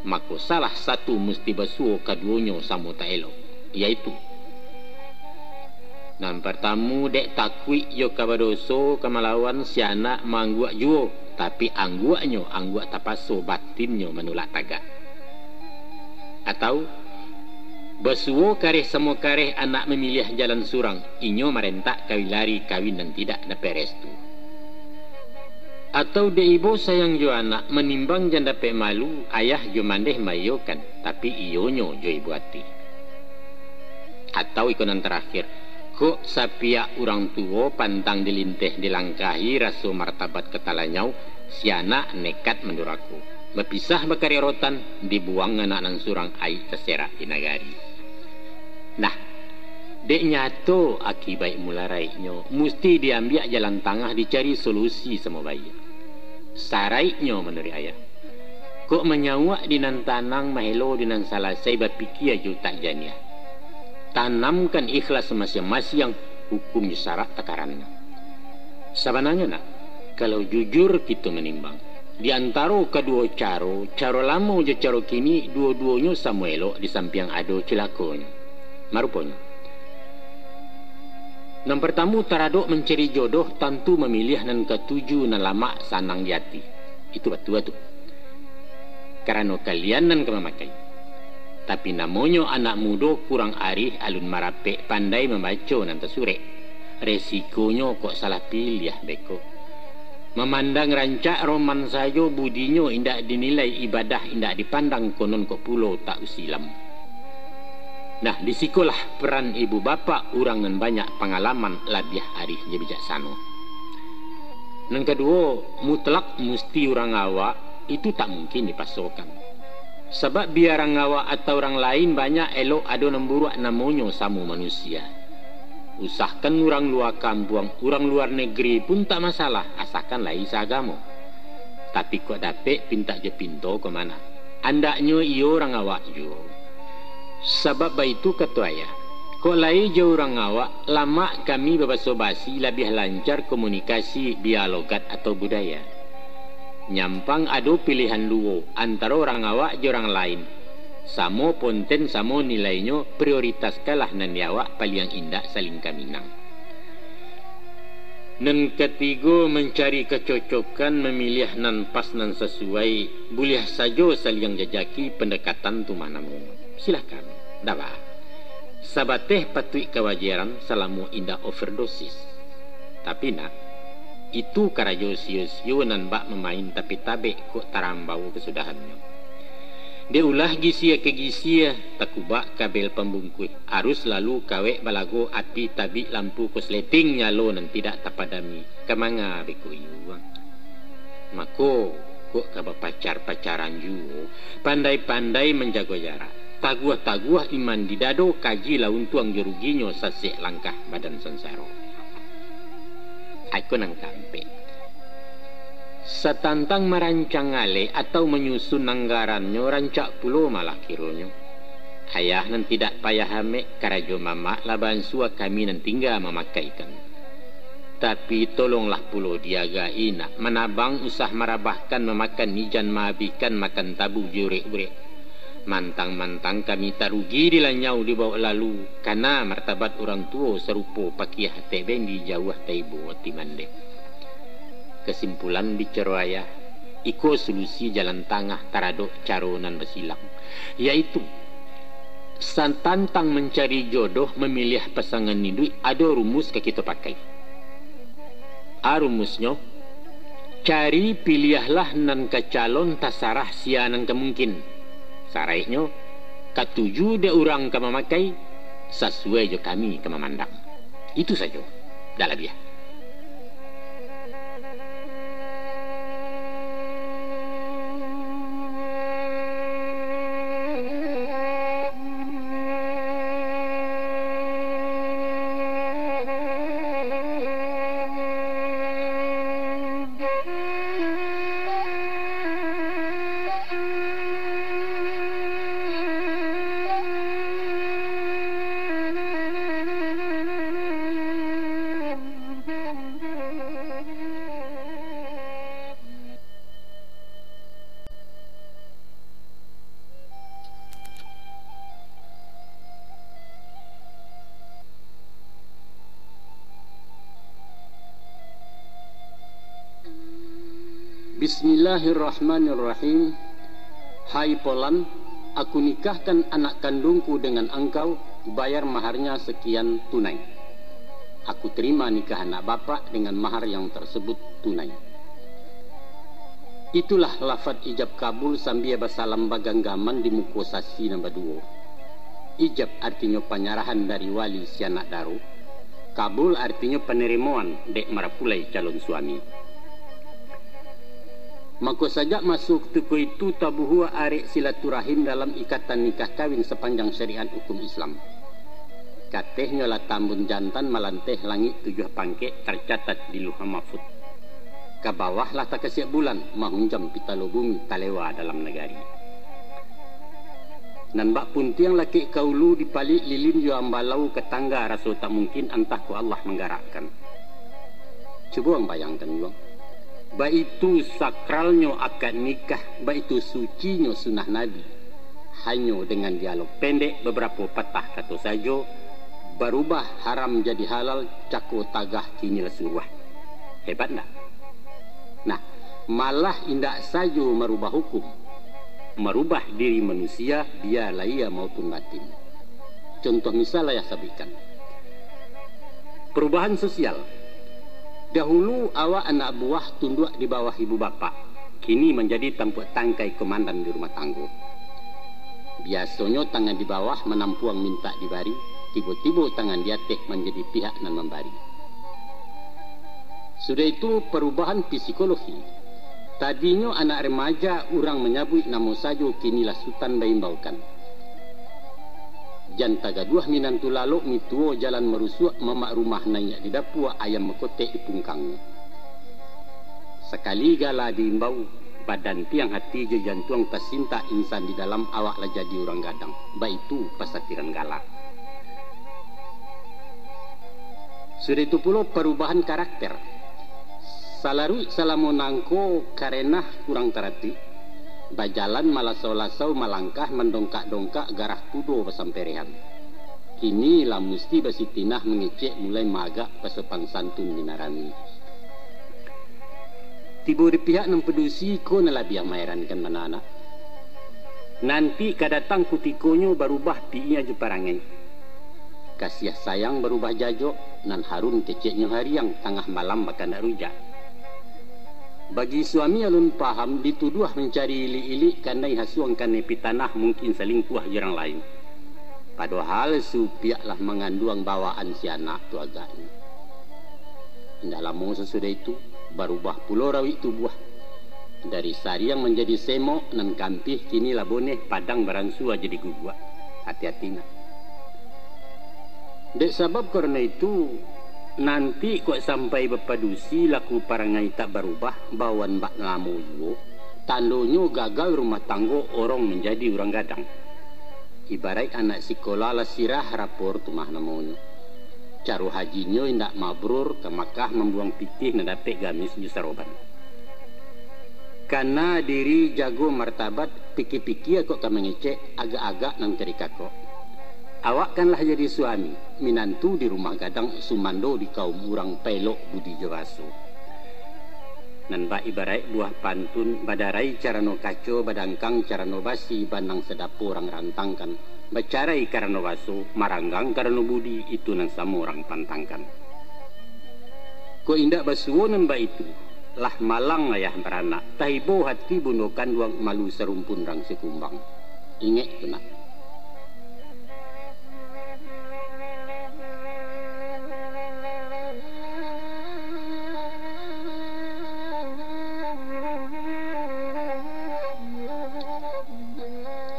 Maka salah satu mesti basuh keduanya sama tak elok. Iaitu nan pertama dek takwi yo kabadoso kamalawan si anak mangguak juo. Tapi angguaknya angguak tapaso batinnya menolak tagak. Atau basuh kareh semua kareh anak memilih jalan surang. Inyo merentak kawin lari kawin dan tidak dapat restu. Atau de ibu sayang jo anak menimbang janda pe malu ayah jo mandeh mayokan tapi iyonyo jo ibu hati. Atau ikonan terakhir Kok sapiak orang tua pantang dilinteh dilangkahi raso martabat ketalanyau, si anak nekat menduraku. Berpisah bakari rotan, dibuang anak nang surang ai terserak di nagari. Nah, dek nyato akibat mularainyo, mesti diambil jalan tengah dicari solusi sama bayi. Sarainyo menurut ayah. Kok menyawak di nan tanang mahelo di nan salasai berpikir aja tak janiah. Tanamkan ikhlas masing-masing hukum syarat takarannya. Sebenarnya nak, kalau jujur kita menimbang, di antara kedua cara lama je cara kini, dua-duanya sama elok di samping ada celakonya. Marupanya. Yang pertama taraduk mencari jodoh tentu memilih nan ketujuh nan lama sanang jati. Itu betul-betul. Karena kalian nan kemamakai. Tapi namanya anak muda kurang arif alun marapek pandai membaca nan tersurek. Resikonya kok salah pilih beko. Memandang rancak roman saja budinya indak dinilai ibadah indak dipandang konon kok pulau tak usilam. Nah, disikolah peran ibu bapa orang dengan banyak pengalaman lebih arifnya bijaksana. Yang kedua, mutlak mesti orang awak itu tak mungkin dipasokkan. Sebab biar orang awak atau orang lain banyak elok ada nemburuk namanya sama manusia. Usahkan orang luar kampung, orang luar negeri pun tak masalah, asalkan lain seagama. Tapi kok dapat pinta je pinto ke mana? Andaknya iyo orang awak juga. Sebab itu kata ayah, kok lain je orang awak, lama kami berbahasa basi lebih lancar komunikasi biologat atau budaya. Nyampang ada pilihan dua antara orang awak je orang lain. Samo ponten samo nilainya prioritas kalah nan awak paling indah saling kaminang. Nan ketiga mencari kecocokan memilih nan pas nan sesuai boleh saja saling jajaki pendekatan tu mana mu. Silakan, dah. Sabateh patut kewajaran selama indah overdosis. Tapi nak itu karajo sio-sio nan bak memain tapi tabek kok tarambau kesudahannya. Dia ulah gisia ke gisia takubak kabel pembungkus harus lalu kawek balago api tabik lampu kosleting nyalo nan tidak tapadami kemanga beku iuang mako kok kaba pacaran juga pandai-pandai menjaga jarak taguah iman di dado kaji laun tuang jeruginya sasih langkah badan sensaro aku nang kampe setantang merancang ngale atau menyusun anggarannya rancak pulo malah kironyo. Ayah nan tidak payah hamek karajo mama laban sua kami nan tinggal memakaikan. Tapi tolonglah pulo diagai nak menabang usah merabahkan memakan nijan mahabikan makan tabu jurek-urek. Mantang-mantang kami tak rugi dilanyau di bawah lalu karena martabat orang tua serupa pakiah tebeng di jauh taibo timandek. Kesimpulan bicara ayah, iko solusi jalan tengah taraduk caronan bersilang, yaitu tantang mencari jodoh memilih pasangan hidup ada rumus ke kita pakai. Rumusnya, cari pilihlah nan ke calon tasarah sianan kemungkin. Saraihnya, ketujuh de orang ke memakai sesuai jo kami ke memandang. Itu saja, dah lebih. Bismillahirrahmanirrahim. Hai Polan, aku nikahkan anak kandungku dengan engkau, bayar maharnya sekian tunai. Aku terima nikah anak bapak dengan mahar yang tersebut tunai. Itulah lafaz ijab kabul sambil basalam baganggaman di mukosasi nombor 2. Ijab artinya penyerahan dari wali si anak daru. Kabul artinya penerimaan dek marapulai calon suami. Maka saja masuk tuku itu tabuhua arek silaturahim dalam ikatan nikah kawin sepanjang syariat hukum Islam. Katehnya lah tambun jantan malanteh langit 7 pangke tercatat di luha mahfud. Kabawah lah tak kesiap bulan mahunjam pitalo bumi talewa dalam negari. Nan bak pun tiang laki kaulu dipalik lilin yo ambalau ke tangga rasul tak mungkin antah ku Allah menggerakkan. Cuba bayangkan yo. Ba itu sakralnya akad nikah, ba itu sucinya sunnah Nabi. Hanya dengan dialog pendek beberapa patah kata saja berubah haram jadi halal cako tagah kini lesuah. Hebat tak? Nah, malah indak saja merubah hukum, merubah diri manusia biarlah ia maupun batin. Contoh misalnya saya sabikan. Perubahan sosial. Dahulu awak anak buah tunduk di bawah ibu bapa, kini menjadi tampuk tangkai komandan di rumah tangga. Biasanya tangan di bawah menampuang minta dibari, tiba-tiba tangan di atas menjadi pihak nan membari. Sudah itu perubahan psikologi. Tadinya anak remaja orang menyabui namo saja kini lah sultan baimbaukan. Janta gaduah minantu lalu mituo jalan merusuak mamak rumah nanya di dapur ayam mekotek di pungkangnya. Sekali gala diimbau badan tiang hati je jantuang tersinta insan di dalam awak lah jadi orang gadang. Baik itu pasatiran galak. Sudah itu pula perubahan karakter. Salarui salamonangko karena kurang terhati. Bajalan malah solasau malangkah mendongkak-dongkak garah tudo pesamperehan. Kini lah mesti basitinah mengecek mulai magak pesopan santun dinarani. Tiba di pihak nempedusi ko nalabiah maeran kan manana. Nanti kadatang kutikonyo berubah piinya jeparangai. Kasih sayang berubah jajok nan harun keceknya hariang tengah malam bakal nak rujak. Bagi suami alun paham dituduh mencari ili-ili karena hasuangkan nepi tanah mungkin selingkuh jarang lain. Padahal supiaklah menganduang bawaan si anak tu agaknya. Indah lama sesudah itu berubah pulau rawi tubuh. Dari sariang menjadi semok nan kampih kini lah boneh padang baransua jadi gugua. Hati-hati nak. Dek sebab karena itu nanti kok sampai berpadusi laku parangai tak berubah bawan bak ngamu juga tandonyo gagal rumah tangga orang menjadi orang gadang. Ibarat anak sekolah lah sirah rapor tu mah namanya. Caru hajinya indak mabrur ke Makkah membuang pitih na dapat gamis jusaroban. Karena diri jago martabat pikir-pikir kok ka mengecek agak-agak nang cerita kok. Awak kanlah jadi suami, minantu di rumah gadang sumando di kaum urang pelok budi jawaso. Nan ba ibarat buah pantun badarai carano kaco badangkang carano basi bandang sedapo orang rantangkan. Bacarai karano waso maranggang karano budi itu nan sama orang pantangkan. Ko indak basuo nan ba itu lah malang ayah beranak tahibo hati bunukan duang malu serumpun rang sekumbang. Ingat tu nak.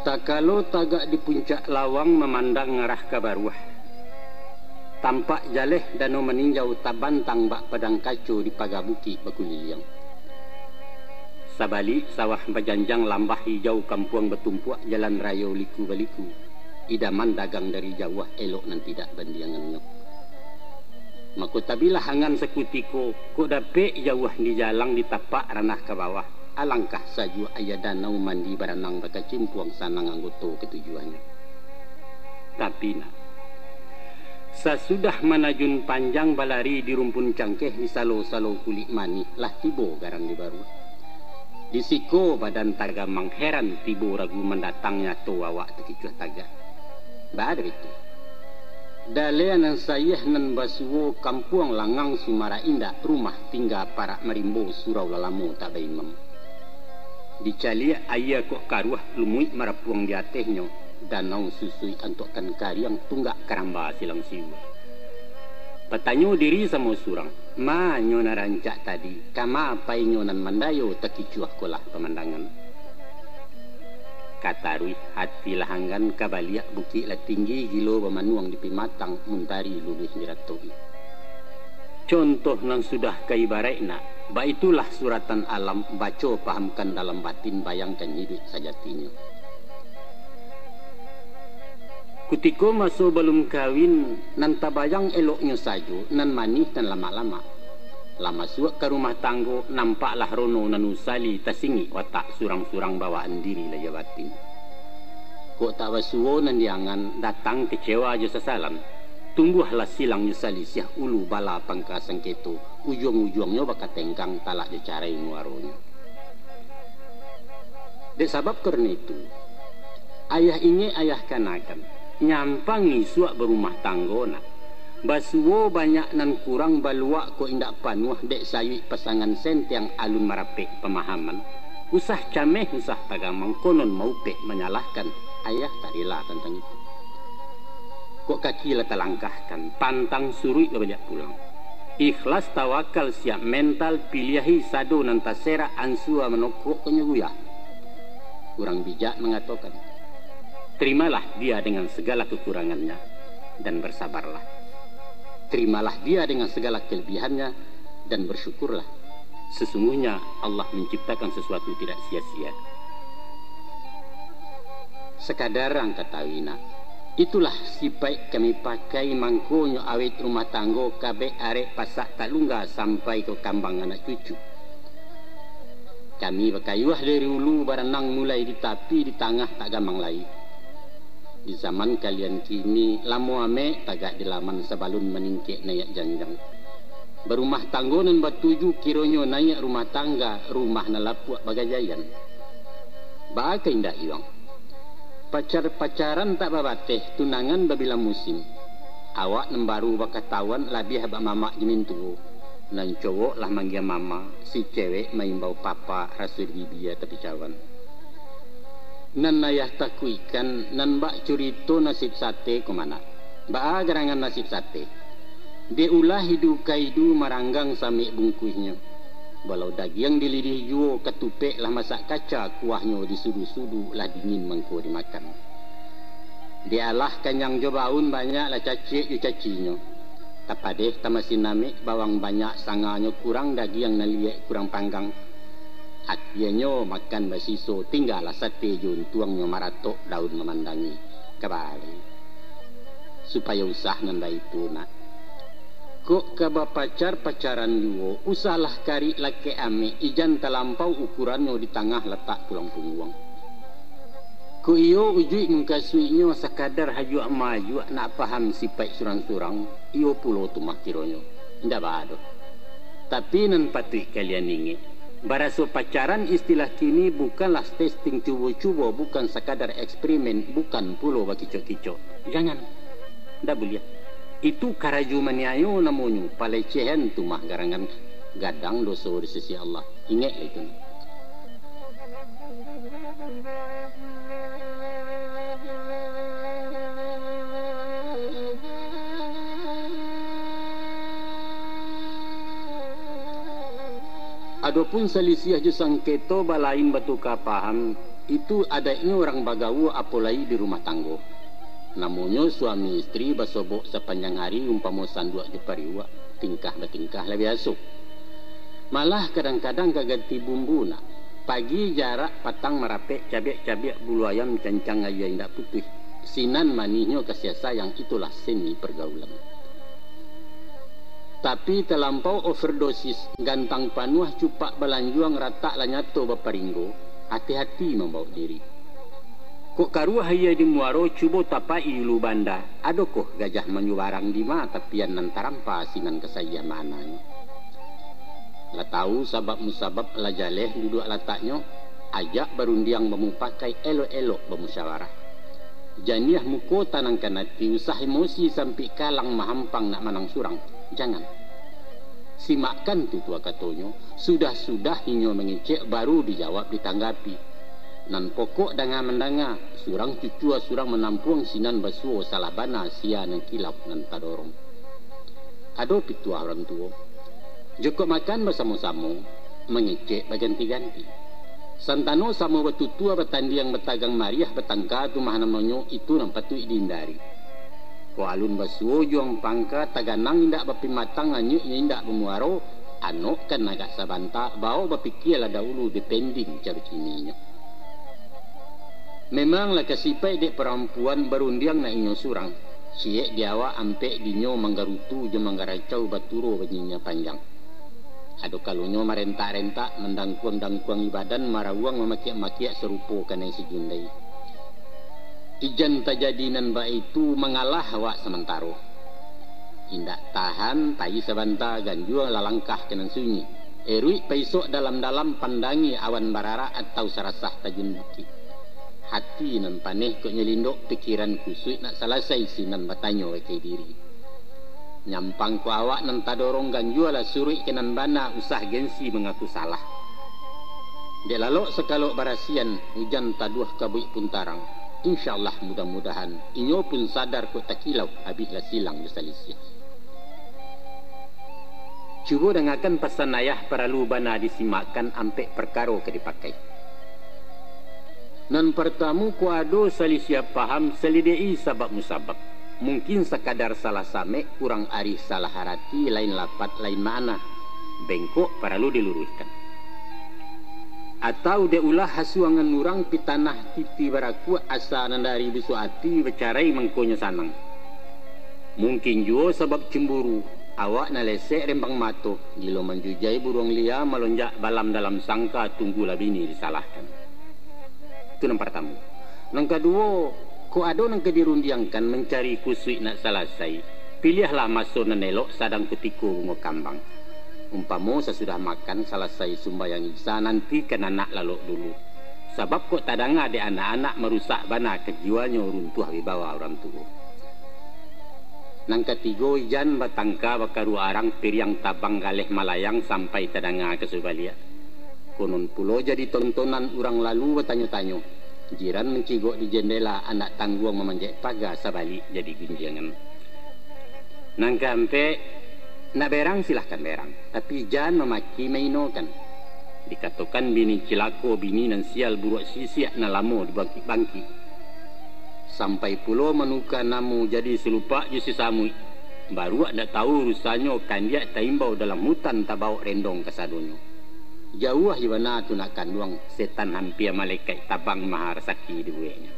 Tak kalau tagak di puncak lawang memandang ngarah ke baruah. Tampak jaleh danau meninjau tabantang bak padang kaco di pagabuki bakuliliang. Sabali sawah bajanjang lambah hijau kampuang bertumpuak jalan raya liku baliku. Idaman dagang dari jauh elok nan tidak bandiangannya. Maka tabilah hangan sekutiko ko dapet jauh di jalang di tapak ranah ke bawah. Alangkah saju ayah danau mandi baranang baka cimpuang sanang anggoto ketujuannya. Tapi nak, sesudah manajun panjang balari di rumpun cangkeh di salo-salo kulit mani lah tibo garang di baru. Di siko badan taga mangheran tibo ragu mendatangnya to awak tekicuh taga. Baada itu. Dalean sayah nan basuwo kampuang langang Sumara Indah rumah tinggal para merimbo surau lalamu tak baimam. Dicalia ayah kok karuah lumui marapuang di atehnya danau susui antokkan kariang tunggak karamba silang siwa. Patanyo diri sama surang. Ma nyo narancak tadi. Kama pai nyo nan mandayo takicuah kolah pemandangan. Katarui hati lahangan kabaliak bukit la tinggi gilo bamanuang di pimatang muntari luluh niratoi. Contoh nang sudah kaibaratna. Ba itulah suratan alam baco pahamkan dalam batin bayangkan hidup sajatinya. Kutiko masuk belum kawin nan tabayang eloknya saja nan manis dan lama-lama. Lama suak ke rumah tanggo nampaklah rono nan usali tasingi watak surang-surang bawaan diri laya batin. Kok tak basuo nan diangan datang kecewa aja sasalan. Tumbuhlah silang nyusali siah ulu bala pangka sengketo. Ujung-ujungnya baka tengkang talak dicarai muaronya. Dek sabab karena itu, ayah inge ayah kanakan, nyampangi suak berumah tanggona. Basuo banyak nan kurang baluak ko indak panuah dek sayu pasangan sentiang alun marapek pemahaman. Usah cameh usah tagamang konon maupek menyalahkan ayah tak rela tentang itu. Kok kaki la talangkahkan, pantang surui balik pulang. Ikhlas tawakal siap mental pilihi sado nan tasera ansua menokok kenyuguya. Kurang bijak mengatakan, terimalah dia dengan segala kekurangannya dan bersabarlah. Terimalah dia dengan segala kelebihannya dan bersyukurlah. Sesungguhnya Allah menciptakan sesuatu tidak sia-sia. Sekadar angkat tawina. Itulah sifat kami pakai mangkonyo awet rumah tanggo kabeh arek pasak tak lungga sampai ke kambang anak cucu. Kami berkayuah dari ulu baranang mulai di tapi di tengah tak gamang lai. Di zaman kalian kini lamo ame tagak di laman sebalun meningkek naik janjang. Berumah tanggo nan batuju kironyo naik rumah tangga rumah nalapuak bagajayan. Baka indah iwang. Pacaran tak babateh tunangan babila musim. Awak nembaru bakatawan labih abak mamak jemintu. Nan cowok lah manggil mama, si cewek main bau papa rasul bibia tapi cawan. Nan ayah takuikan nan bak curito nasib sate kemana? Bak gerangan nasib sate. Dia ulah hidu kaidu maranggang samik bungkusnya. Walau daging dilidih juo ketupek lah masak kaca kuahnya disudu-sudu lah dingin mengko dimakan. Dialah kanyang jobaun banyak lah cacik yu cacinya. Tapadeh tamasin nami bawang banyak sanganya kurang daging naliek kurang panggang. Akhirnya makan basiso tinggal lah sate jun tuangnya maratok daun memandangi. Kembali. Supaya usah nanda itu nak. Kok kaba pacaran yuo usahlah kari laki ame ijan terlampau ukurannya di tengah letak pulang pungguang. Ko iyo ujui mengkasuinya sekadar haju maju nak paham sifat surang-surang iyo pulau tu makironyo. Ndak bado. Tapi nan patui kalian ingat baraso pacaran istilah kini bukanlah testing cubo-cubo, bukan sekadar eksperimen, bukan pulau bagi kicok-kicok. Jangan. Ndak boleh. Itu karaju maniayo namonyo palecehan tu mah garangan gadang dosa di sisi Allah. Ingat itu. Adapun selisih jusang keto balain batu kapaham itu adanya orang bagawu apolai di rumah tanggo. Namunnya suami istri basobok sepanjang hari umpama sandua jepariwa tingkah bertingkah lebih biasa. Malah kadang-kadang gaganti bumbu nak. Pagi jarak patang merapek cabiak-cabiak bulu ayam cancang ayah indak putih. Sinan manihnya kasih sayang itulah seni pergaulan. Tapi terlampau overdosis gantang panuah cupak balanjuang rata lanyato baparinggo. Hati-hati membawa diri. Kok karuah ia di muaro cubo tapai ilu banda. Adokoh gajah menyubarang di ma tapian nan tarampa sinan kesayah mananya. Lah tahu sabab musabab lah jaleh duduk lataknya. Ajak berundiang memupakai elok-elok bermusyawarah. Janiah muko tanangkan hati usah emosi sampai kalang mahampang nak manang surang. Jangan. Simakkan tu tua katonyo. Sudah-sudah inyo mengecek baru dijawab ditanggapi. Nan pokok danga mendanga surang cucua surang menampung sinan basuo salah bana sia nan kilap nan tadorong. Ado pituah orang tua. Joko makan bersama-sama, mengecek berganti-ganti. Santano sama bertutua bertandiang bertagang mariah bertangka tu mah namanya itu nampak tu dihindari. Ko alun basuo juang pangka taganang indak berpimatang anyuk indak bermuaro anok kan agak sabanta bau berpikir lah dahulu depending cara cininya. Memanglah kesipai dek perempuan berundiang nak inyo surang. Siek diawa ampe dinyo manggarutu je manggaracau baturo banyinya panjang. Ado kalunyo marentak-rentak mendangkuang-dangkuang ibadan marawang memakiak-makiak serupo kanai sejundai. Ijan tajadinan ba itu mengalah awak sementara. Indak tahan tayi sabanta ganjua lalangkah kenan sunyi. Erui paisok dalam-dalam pandangi awan barara atau sarasah tajun bukit. Hati nan paneh kok nyelindok pikiran kusui nak selesai sinan batanyo ke diri. Nyampang ku awak nan tadorong ganjua lah surui kenan bana usah gensi mengaku salah. Dek lalok sekalok barasian hujan taduah kabui pun tarang. InsyaAllah mudah-mudahan inyo pun sadar kok takilau habislah silang bersalisia. Cuba dengarkan pesan ayah perlu bana disimakkan ampe perkara ke dipakai. Nan pertama ku ado salisia paham selidei sabab musabab. Mungkin sekadar salah samek, kurang arif salah harati, lain lapat, lain makna. Bengkok perlu diluruskan. Atau deulah hasuangan nurang pitanah titi baraku asa nandari bisu hati bercarai mengkonyo sanang. Mungkin juga sebab cemburu, awak nalesek rembang mato, gilo menjujai burung lia melonjak balam dalam sangka tunggulah bini disalahkan. Itu yang pertama. Yang kedua, ko ado nang kedirundiangkan mencari kusui nak selesai. Pilihlah masuk nenelok sadang ketiku bunga kambang. Umpamo sesudah makan selesai sumbayang isa nanti kena anak lalok dulu. Sebab kok tadanga de anak-anak merusak bana kejiwanya runtuh wibawa orang tua. Nang ketiga ijan batangka bakaru arang piriang tabang galeh malayang sampai tadanga ke Subalia. Konon pulo jadi tontonan orang lalu bertanya-tanya. Jiran mencigok di jendela anak tangguang memanjat pagar sabalik jadi gunjangan. Nangka ampe nak berang silahkan berang, tapi jangan memaki mainokan. Dikatakan bini cilako bini nan sial buruak sisiak na lamo di bangki. Sampai pulau menuka namu jadi selupa jusi samui. Baru ada tahu urusannya kan dia taimbau dalam hutan tabau rendong kesadonyo. Jauh iwana tu nak kanduang setan hampir malaikat tabang mahar saki duenya.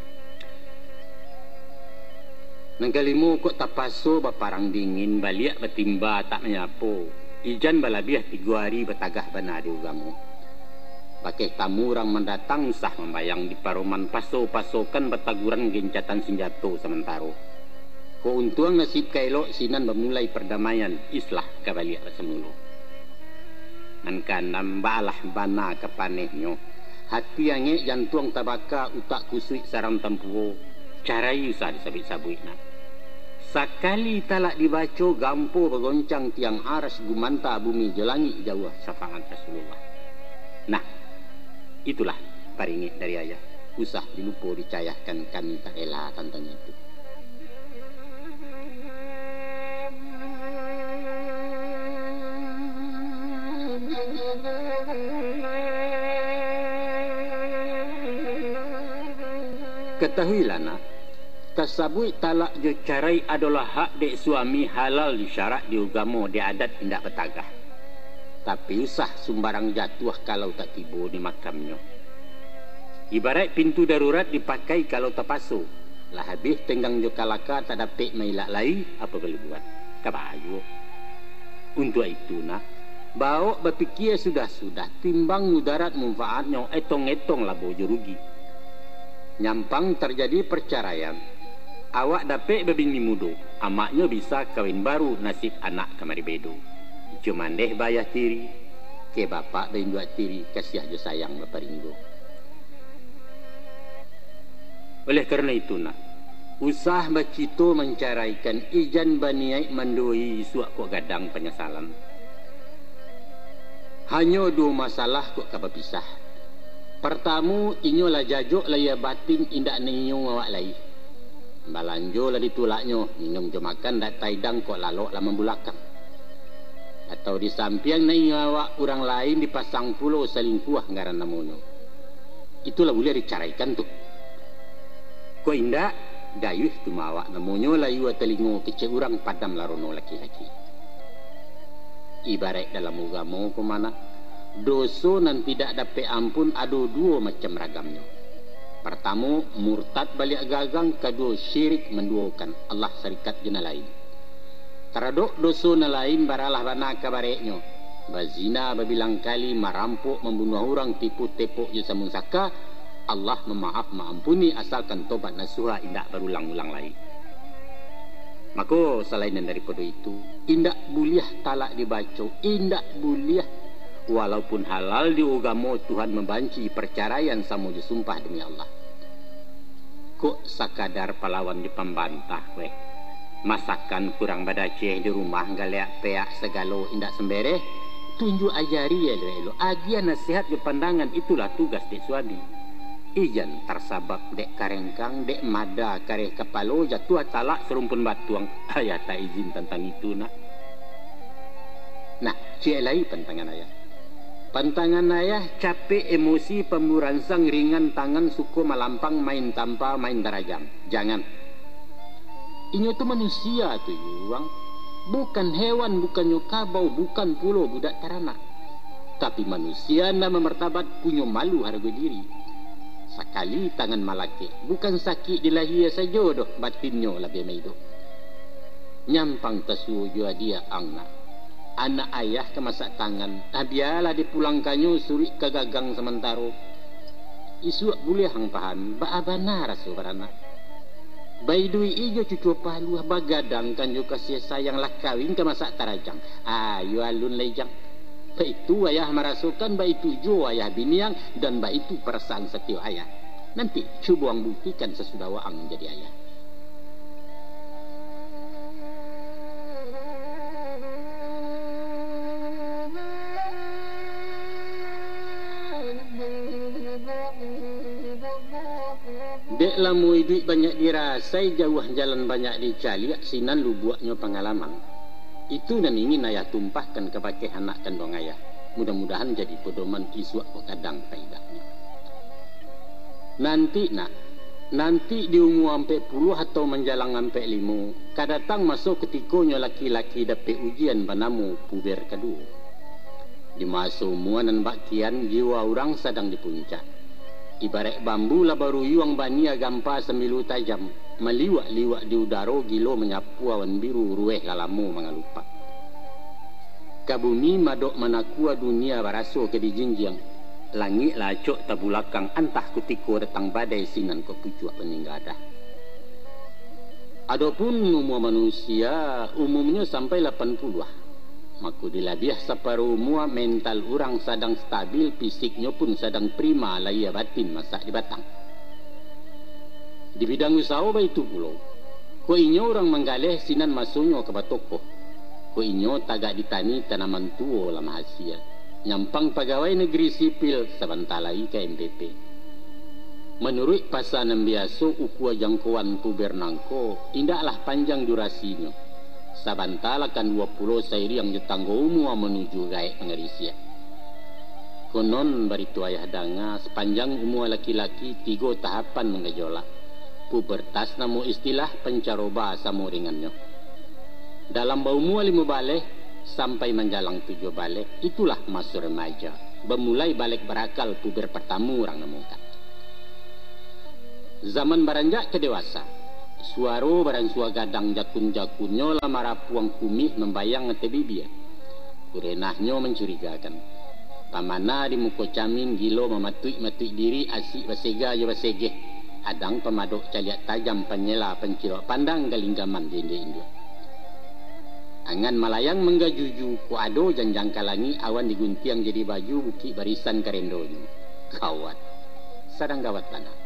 Nang kalimu kok tapaso baparang dingin baliak betimba tak menyapo. Ijan balabiah 3 hari betagah bana di ugamu. Pakai tamu orang mendatang sah membayang di paroman paso-pasokan betaguran gencatan senjata sementara. Ko untuang nasib kailok sinan memulai perdamaian islah kabaliak semulu. Nankan nambalah bana kepanehnya. Hati angin jantung tabaka utak kusui sarang tempuo. Carai usah disabit-sabit nak. Sakali talak dibaca gampo bergoncang tiang aras gumanta bumi jelangi jauh syafaat Rasulullah. Nah, itulah paringit dari ayah. Usah dilupa dicayahkan kami tak elah tentang itu. Ketahuilah nak, tasabui talak je carai adalah hak dek suami halal disyarat di agama di adat tindak betagah. Tapi usah sembarang jatuh kalau tak tiba di makamnya. Ibarat pintu darurat dipakai kalau terpasu. Lah habis tenggang jo kalaka tak dapat mailak lai apa boleh buat. Kabayu. Untuk itu nak, bawa berfikir sudah-sudah timbang mudarat manfaatnya etong-etong lah bojo rugi. Nyampang terjadi perceraian, awak dapat berbini muda, amaknya bisa kawin baru nasib anak kemari bedo. Cuma deh bayar tiri, ke bapak dan buat tiri kasih aja sayang bapak ringgo. Oleh kerana itu nak, usah bacito menceraikan ijan baniai mandoi suak kok gadang penyesalan. Hanya 2 masalah kok kabapisah. Pertama, inyo lah jajuk lah ya batin indak ninyo awak lai. Balanjo lah ditulaknya, minum je makan dak taidang kok lalok lah membulakang. Atau di samping na awak orang lain dipasang pulau selingkuh ngaran namonyo. Itulah boleh dicaraikan tu. Ko indah dayuh tu mawak namonyo layu telingo kece urang padam larono laki-laki. Ibarat dalam agama ko mana dosa nan tidak dapat ampun ada dua macam ragamnya. Pertama murtad balik gagang, kedua syirik menduakan Allah serikat jena lain. Taradok dosa na lain baralah bana kabareknya. Bazina babilang kali, marampok, membunuh orang, tipu tepuk je samun saka, Allah memaaf maampuni asalkan tobat nasuha indak berulang-ulang lagi. Maka selain daripada itu, indak buliah talak dibaca, indak buliah walaupun halal di agama Tuhan membanci perceraian sama je sumpah demi Allah. Kok sakadar pahlawan di pembantah weh. Masakan kurang badaceh di rumah galeak peak segalo indak sembere. Tunjuk ajari ya lo. Agian nasihat di pandangan itulah tugas dek suami. Ijan tersabak dek karengkang, dek mada kareh kepalo, jatuh talak serumpun batuang. Ayah tak izin tentang itu nak. Nah, cik lagi pantangan ayah. Pantangan ayah capek emosi pemburansang ringan tangan suku malampang main tanpa main darajam. Jangan. Inyo tu manusia tu yuang. Bukan hewan, bukan nyokabau, bukan pulau budak teranak. Tapi manusia nama martabat punya malu harga diri. Sekali tangan malaki, bukan sakit di lahir saja doh, batinnya lebih maido. Nyampang tesu jua dia angna. Anak ayah ke masak tangan, biarlah dipulangkannya suri ke gagang sementara. Isu boleh hang paham, baabana rasu beranak. Baidui ijo cucu paluah bagadang kan jo kasih sayang lah kawin ke masak tarajang. Ayo alun lejang. Baitu ayah merasukan, baitu jo ayah biniang, dan baitu perasaan setia ayah. Nanti cuba buktikan sesudah waang jadi ayah. Dek lamu duit banyak dirasai, jauh jalan banyak dicari, sinan lu buatnya pengalaman. Itu dan ingin ayah tumpahkan kepada anak kandung ayah. Mudah-mudahan jadi pedoman iswak kadang faedahnya. Nanti di umur sampai 10 atau menjalang sampai 5, kadatang masuk ketikonya laki-laki dapat ujian banamu puber kedua. Di masa umur dan bakian jiwa orang sedang di puncak. Ibarat bambu lah baru yuang bania gampa semilu tajam, meliwak-liwak di udara gilo menyapu awan biru rueh lalamu mengalupa. Kabumi madok manakua dunia baraso ke dijinjiang, langit lacok tabulakang antah kutiko datang badai sinan ke pucuk peninggadah. Adapun umur manusia umumnya sampai 80-ah. Maka dilabiah separuh umur mental orang sedang stabil, fisiknya pun sedang prima, lahir batin masak di batang. Di bidang usaha itu pula, ko inyo orang menggaleh sinan masuknya ke batoko. Ko inyo tagak ditani tanaman tua lama hasil. Nyampang pegawai negeri sipil sebentar lagi ke MPP. Menurut pasanan biasa ukua jangkauan puber nangko, indaklah panjang durasinya. Sabantala kan 20 sairi yang ditangguh umur menuju gaek pengerisia. Konon baritu ayah danga sepanjang umur laki-laki 3 tahapan mengejolak. Pubertas namu istilah pencaroba sama ringannya. Dalam umur 5 balik sampai menjalang 7 balik, itulah masa remaja. Bermulai balik berakal puber pertama orang namukan. Zaman beranjak ke dewasa. Suaro barang sua gadang jakun-jakunnya lah marapuang kumih membayang ngete bibir. Kurenahnya mencurigakan. Pamana di muka camin gilo mematui-matui diri asik basega je basegeh. Adang pemadok caliak tajam penyela pencirok pandang galinggaman di India. Angan malayang menggajuju ku ado janjang kalangi awan diguntiang jadi baju buki barisan karendonyo. Kawat. Sadang gawat tanah.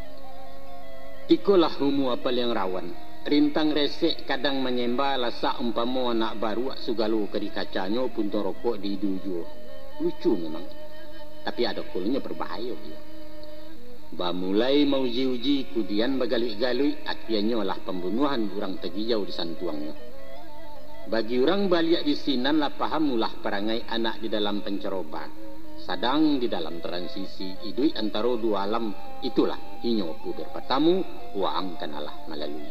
Ikulah humu apal yang rawan. Rintang resek kadang menyembah lasak umpama anak baru sugalu ke di kacanya puntung rokok di duju. Lucu memang. Tapi ada kulnya berbahaya. Bamulai mau uji-uji kudian bagalui-galui akhirnya lah pembunuhan orang tergijau di santuangnya. Bagi orang baliak di sinan lah paham mulah perangai anak di dalam penceroba. Sadang di dalam transisi idui antara dua alam itulah inyo puber pertamu waang kanalah melalui.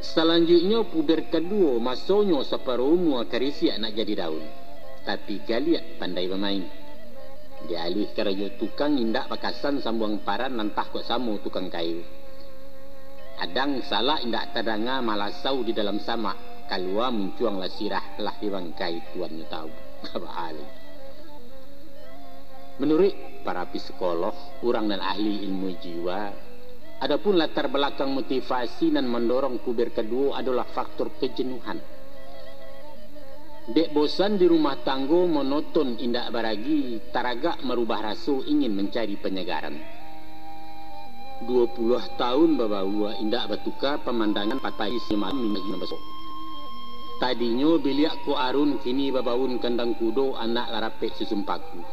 Selanjutnya puber kedua masonyo separuh mua karisia nak jadi daun. Tapi galiak pandai bermain. Dia alih kerajo tukang indak bakasan sambuang paran nantah kok samu tukang kayu. Adang salah indak tadanga malasau di dalam sama. Kalua muncuang lah sirah lah di bangkai tuannya tahu. Bahali. Menurut para psikolog, orang dan ahli ilmu jiwa, adapun latar belakang motivasi dan mendorong puber kedua adalah faktor kejenuhan. Dek bosan di rumah tanggo monoton indak baragi, taragak merubah rasa ingin mencari penyegaran. 20 tahun babawa indak bertukar pemandangan patai simalam minggu besok. Tadinya biliak ko arun kini babaun kandang kudo anak larapek susumpaku.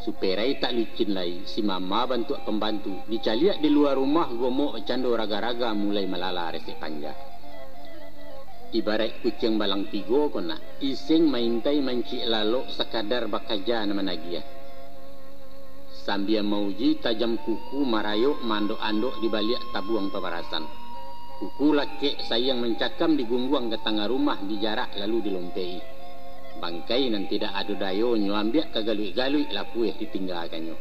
Superai tak licin lagi, si mama bantu pembantu. Dicaliak di luar rumah gomok cando raga-raga mulai melala resek panja. Ibarat kucing balang tigo kona, iseng maintai mancik lalok sekadar bakaja nama nagia. Sambil mauji tajam kuku marayok mandok-andok di balik tabuang pabarasan. Kuku laki sayang mencakam di gungguang ke tengah rumah di jarak lalu dilompei. Bangkai nan tidak ada dayo nyo ambil ke galui-galui laku ditinggalkannya.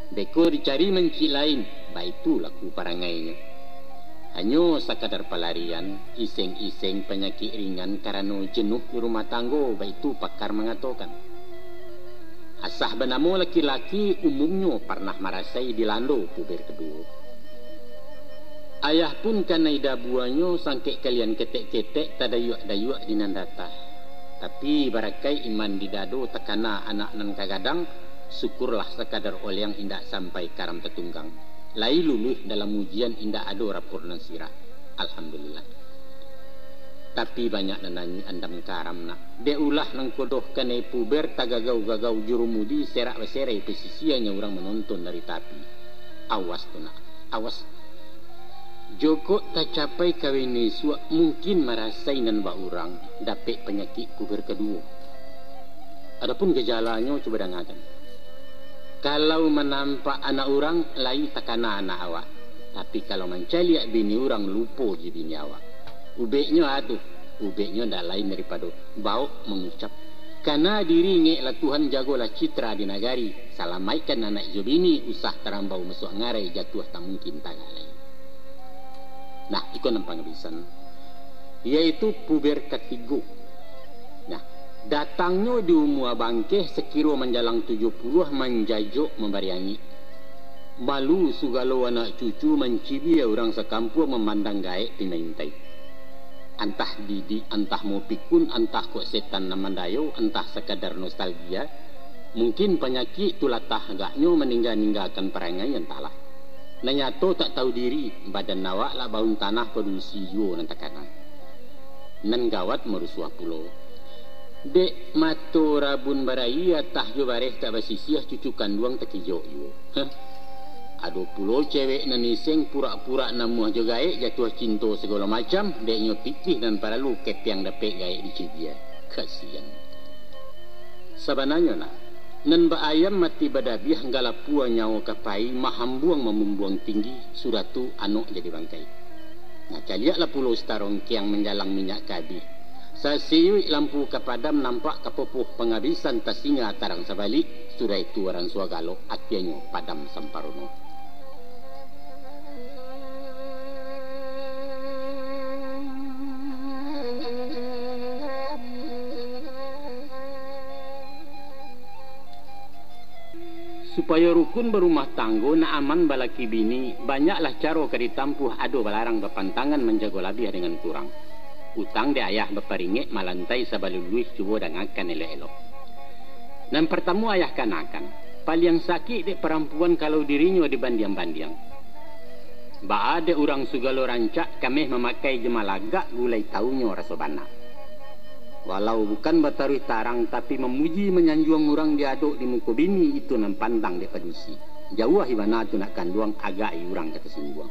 Beko dicari mencik lain, baitu laku parangainya. Hanya sekadar pelarian, iseng-iseng penyakit ringan karena jenuh di rumah tanggo, baitu pakar mengatakan. Asah benamo laki-laki umumnya pernah merasai dilando puber kedua. Ayah pun kan ida buahnya sangkek kalian ketek-ketek tadayuk-dayuk di nandata. Tapi barakai iman di dado tekana anak nan kagadang, syukurlah sekadar oleh yang indak sampai karam tetunggang. Lai luluh dalam ujian indak ada rapor nan sirah. Alhamdulillah. Tapi banyak nananyi andam karam nak. Dia ulah nang kodoh kanai puber tagagau-gagau jurumudi serak beserai pesisianya orang menonton dari tapi. Awas tu nak. Awas. Joko tak capai kawin niswa mungkin merasai nan ba orang dapat penyakit puber kedua. Adapun gejalanya coba dengarkan. Kalau menampak anak orang lain takana anak awak. Tapi kalau mencaliak bini orang lupa je bini awak. Ubeknya atuh, ubeknya ndak lain daripada bau mengucap. Karena diri ngeklah Tuhan jagolah citra di nagari. Salamaikan anak jobini usah terambau masuk ngarai jatuh tak mungkin tangan lain. Nah, ikut nampak ngabisan. Yaitu puber ketiga. Nah, datangnya di umur bangkeh sekira menjalang 70 menjajuk membariangi. Malu sugalo anak cucu mencibi orang sekampung memandang gaek pinaintai. Antah didi, antah mau pikun, antah kok setan namandayo, entah sekadar nostalgia. Mungkin penyakit tu latah agaknya meninggalkan perangai entahlah. Nanyato tak tahu diri, badan nawak lah baun tanah produksi yo nanti kanan. Nan gawat merusuah pulau. Dek mato rabun barai atah jo bareh tak basisiah cucu kanduang tak kijok yo. Ado pulau cewek naniseng pura-pura namuah jo gaek jatuh cinta segala macam, deknya pikir dan paralu kepiang dapet gaek di cibia. Kasihan. Sebenarnya nak, nan ba ayam mati badabiah galapua nyawa kapai mahambuang memumbuang tinggi suratu anok jadi bangkai. Nah, caliaklah pulau starong kiang menjalang minyak kabi. Sasiwi lampu kapadam nampak kepopoh penghabisan tasinga tarang sabalik sudah itu orang suagalo akhirnya padam samparono. Supaya rukun berumah tanggo na aman balaki bini, banyaklah cara ke ditampuh ado balarang berpantangan menjaga labih dengan kurang. Utang di ayah berparingek malantai sabaluluih cuba dangakan elok-elok. Dan pertama ayah kanakan, paling sakit di perempuan kalau dirinya dibandiang-bandiang. Ba ada orang sugalo rancak kami memakai jemalagak gulai taunya rasa bana. Walau bukan bataruh tarang tapi memuji menyanjung orang diaduk di muka bini itu nan pandang de padusi. Jauh ibana tu nak kanduang agak orang kata sungguang.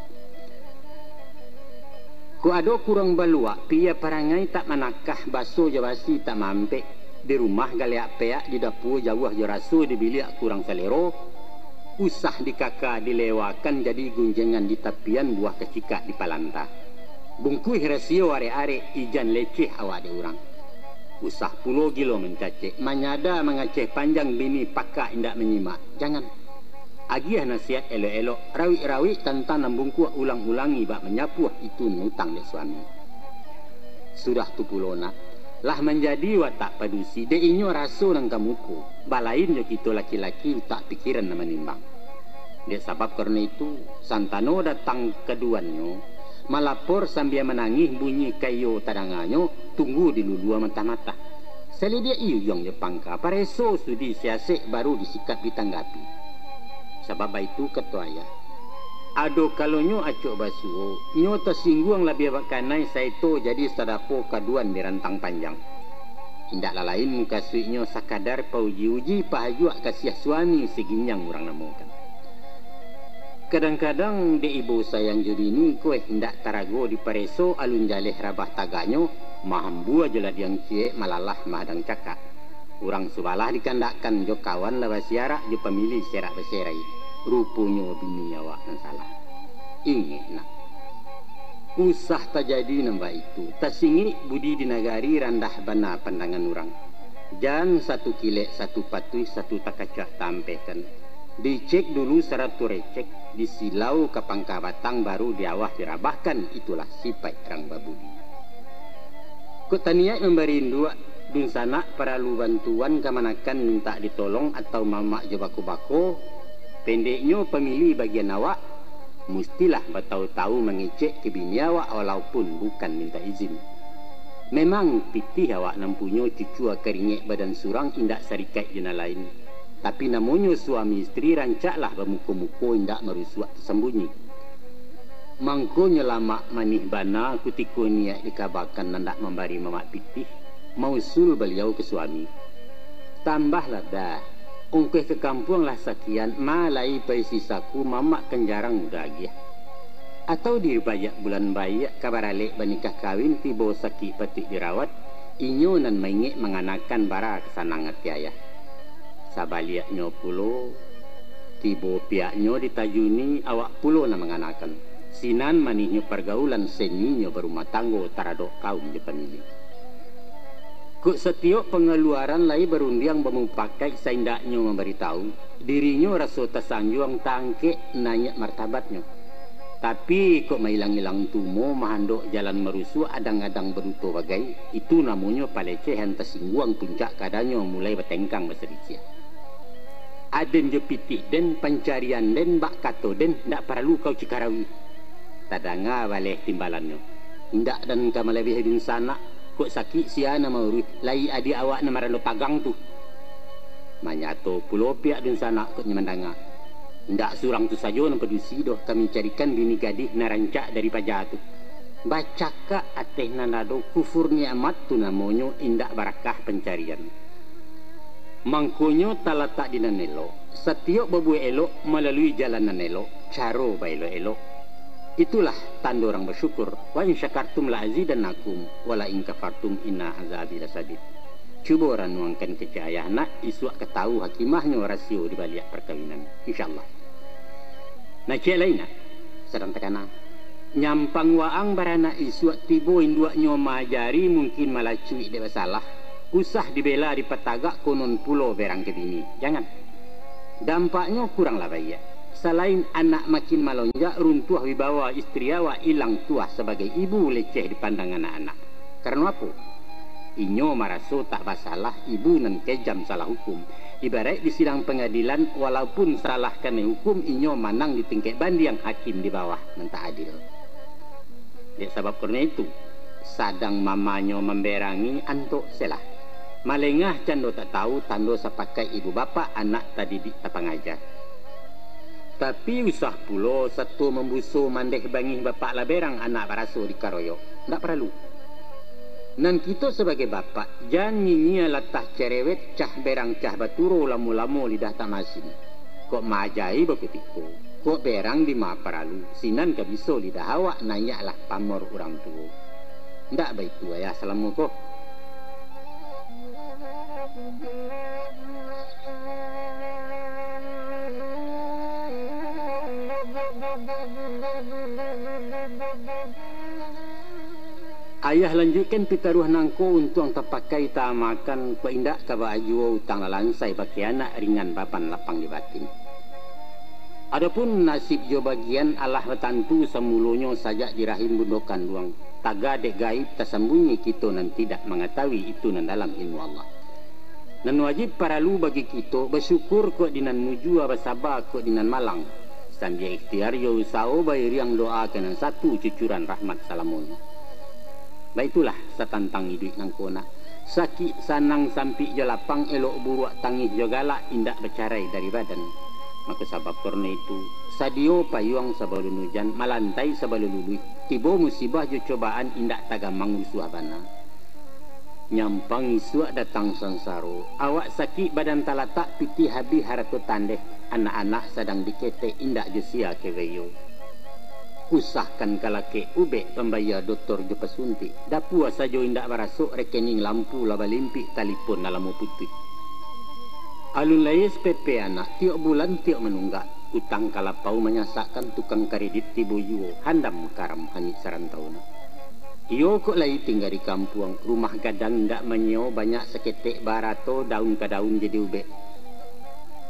Ku ado kurang baluak, pia parangai tak manakah baso jawasi tak mampek. Di rumah galeak peak, di dapur jauh jo rasu, di bilik kurang selero. Usah di kakak dilewakan jadi gunjengan di tapian buah kecikak di palanta. Bungkui rasio are-are ijan leceh awak di orang. Usah pulo gilo mencacek, manyada mengaceh panjang bini pakak indak menyimak. Jangan. Agiah nasihat elok-elok, rawi-rawi tantan nambungku ulang-ulangi bak menyapuh itu ngutang dek suami. Sudah tu pulona, lah menjadi watak padusi, de inyo raso nang kamuku. Balain jo kita laki-laki tak pikiran na menimbang. Dek sebab karena itu, santano datang keduanyo, malapor sambil menangis bunyi kayo tadanganyo, tunggu di lulua mata-mata. Seli dia iyong je pangka, pareso sudi siasek baru disikap ditanggapi. Sebab itu ketua ayah. Ado kalau nyo acok basuo, nyo tersinggung lebih bakanai saito jadi sadapo kaduan di rantang panjang. Indaklah lain muka suiknyo sakadar pauji-uji pahajuak kasih suami seginyang orang namukan. Kadang-kadang de ibu sayang juri ni kowe hendak tarago di pareso alun jaleh rabah taganyo, mahambu aja lah diang cie malalah mahadang cakap. Orang subalah dikandakkan jo kawan lawas siarak jo pemilih serak berserai. Rupunyo bini awak yang salah. Ingat nak. Usah terjadi nambah itu. Tasingik budi di nagari randah bana pandangan orang. Jangan satu kilek, satu patui, satu takacak tampaikan. Dicek dulu seratus recek. Disilau ke pangka batang baru diawah dirabahkan. Itulah sifat orang babudi. Kok taniak memberi dua dun sana para lu bantuan kemanakan minta ditolong atau mamak je bako-bako. Pendeknya pemilih bagian awak mestilah bertahu-tahu mengecek ke bini awak walaupun bukan minta izin. Memang pitih awak nampunyo cucu keringek badan surang indak serikat jena lain. Tapi namanya suami isteri rancaklah bermuka-muka indak merusuak tersembunyi. Mangkonya lama manih bana kutiko niat dikabarkan nandak membari mamak pitih. Mausul beliau ke suami. Tambahlah dah. Ungkeh ke kampung lah sekian. Malai pai sisaku mamak kenjarang muda lagi. Atau dirbayak bulan bayak kabar alik bernikah kawin tiba sakit petik dirawat. Inyo nan maingik menganakan bara kesanang hati ayah. Sabaliaknya pulo. Tiba pihaknya ditajuni awak pulo na menganakan. Sinan manihnya pergaulan seninyo berumah tanggo taradok kaum je pemilih. Kuk setiap pengeluaran lai berundiang memupakai saindaknya memberitahu dirinya rasa tersanjung tangke nanya martabatnya. Tapi kok mailang-ilang tumo mahandok jalan merusuh adang-adang beruto bagai itu namanya palecehan tersinggung puncak kadanya mulai bertengkang bersericia. Aden je pitih den pencarian den bak kato den ndak perlu kau cikarawi. Tadanga baleh timbalannya. Ndak dan kamu lebih hidung sana. Kok sakit siana maurut lai adik awak na maralo tagang tu. Manyato pulau pihak din sana kok nyemandanga. Ndak surang tu saja na pedusi doh kami carikan bini gadih na rancak dari pajak tu. Bacaka ateh nanado kufur ni'mat tu namonyo indak barakah pencarian. Mangkonyo talatak di nanelo. Setiap bebuat elok melalui jalan nanelo. Caro bailo elok. Itulah tanda orang bersyukur. Wa in syakartum la azidannakum wa la in kafartum inna azabi lasadid. Cuba orang nuangkan kecaya nak isuak ketahu hakimahnya rasio di balik perkawinan. InsyaAllah. Nah cik lain nak. Sedang tekana. Nyampang waang barana isuak tibo induaknya majari mungkin malah cuik dia bersalah. Usah dibela di petagak konon pulau berang ke bini. Jangan. Dampaknya kuranglah baik. Selain anak makin malonjak, runtuh wibawa istri awak hilang tuah sebagai ibu leceh di pandang anak-anak. Karena apa? Inyo maraso tak masalah ibu nan kejam salah hukum. Ibarat di sidang pengadilan walaupun salah kena hukum inyo manang di tingkat bandi yang hakim di bawah nan tak adil. Dek sebab karena itu sadang mamanyo memberangi antok selah. Malengah cando tak tahu tando sepakai ibu bapa anak tadi di tapangajar. Tapi usah pulo satu membusuh mandeh bangih bapak laberang anak baraso di karoyok. Tak perlu. Nan kita sebagai bapak jangan nyinyia latah cerewet cah berang cah baturo lamu-lamu lidah tak masin. Kok majai berketiku. Kok berang di ma paralu, sinan ka biso lidah awak nanya lah pamor orang tua. Ndak baik tu ayah salamu ko. Ayah lanjutkan pitaruh nangko untuk yang terpakai tak makan ko indak ka baju utang lalansai bagi anak ringan bapan lapang di batin. Adapun nasib jo bagian Allah tentu semulanya saja di rahim bundokan luang. Taga dek gaib tersembunyi kita nan tidak mengetahui itu nan dalam ilmu Allah. Nan wajib paralu bagi kita bersyukur ko dinan muju bersabar ko dinan malang. Sambil ikhtiar yo usaha bayar yang doa kenan satu cucuran rahmat salamun. Baitulah satantang hidup nang kona. Sakit sanang sampai jo lapang elok buruak tangis jo galak indak bercarai dari badan. Maka sebab karena itu sadio payung sebelum hujan malantai sebelum luluh tiba musibah jo cobaan indak tagamang usuh bana. Nyampang isu datang sansaro awak sakit badan talatak piti habis harato tandeh anak-anak sedang dikete indak jo sia keweyo. Usahkan kalake ube pembayar doktor jo pesuntik dapua sajo indak barasuk rekening lampu laba limpik telefon dalam putih. Alun layes PP anak tiap bulan tiap menunggak utang kalapau menyasakkan tukang kredit tibu yuo handam karam hani sarantau na. Iyo kok lagi tinggal di kampung rumah gadang ndak menyeo banyak seketek barato daun ke daun jadi ube.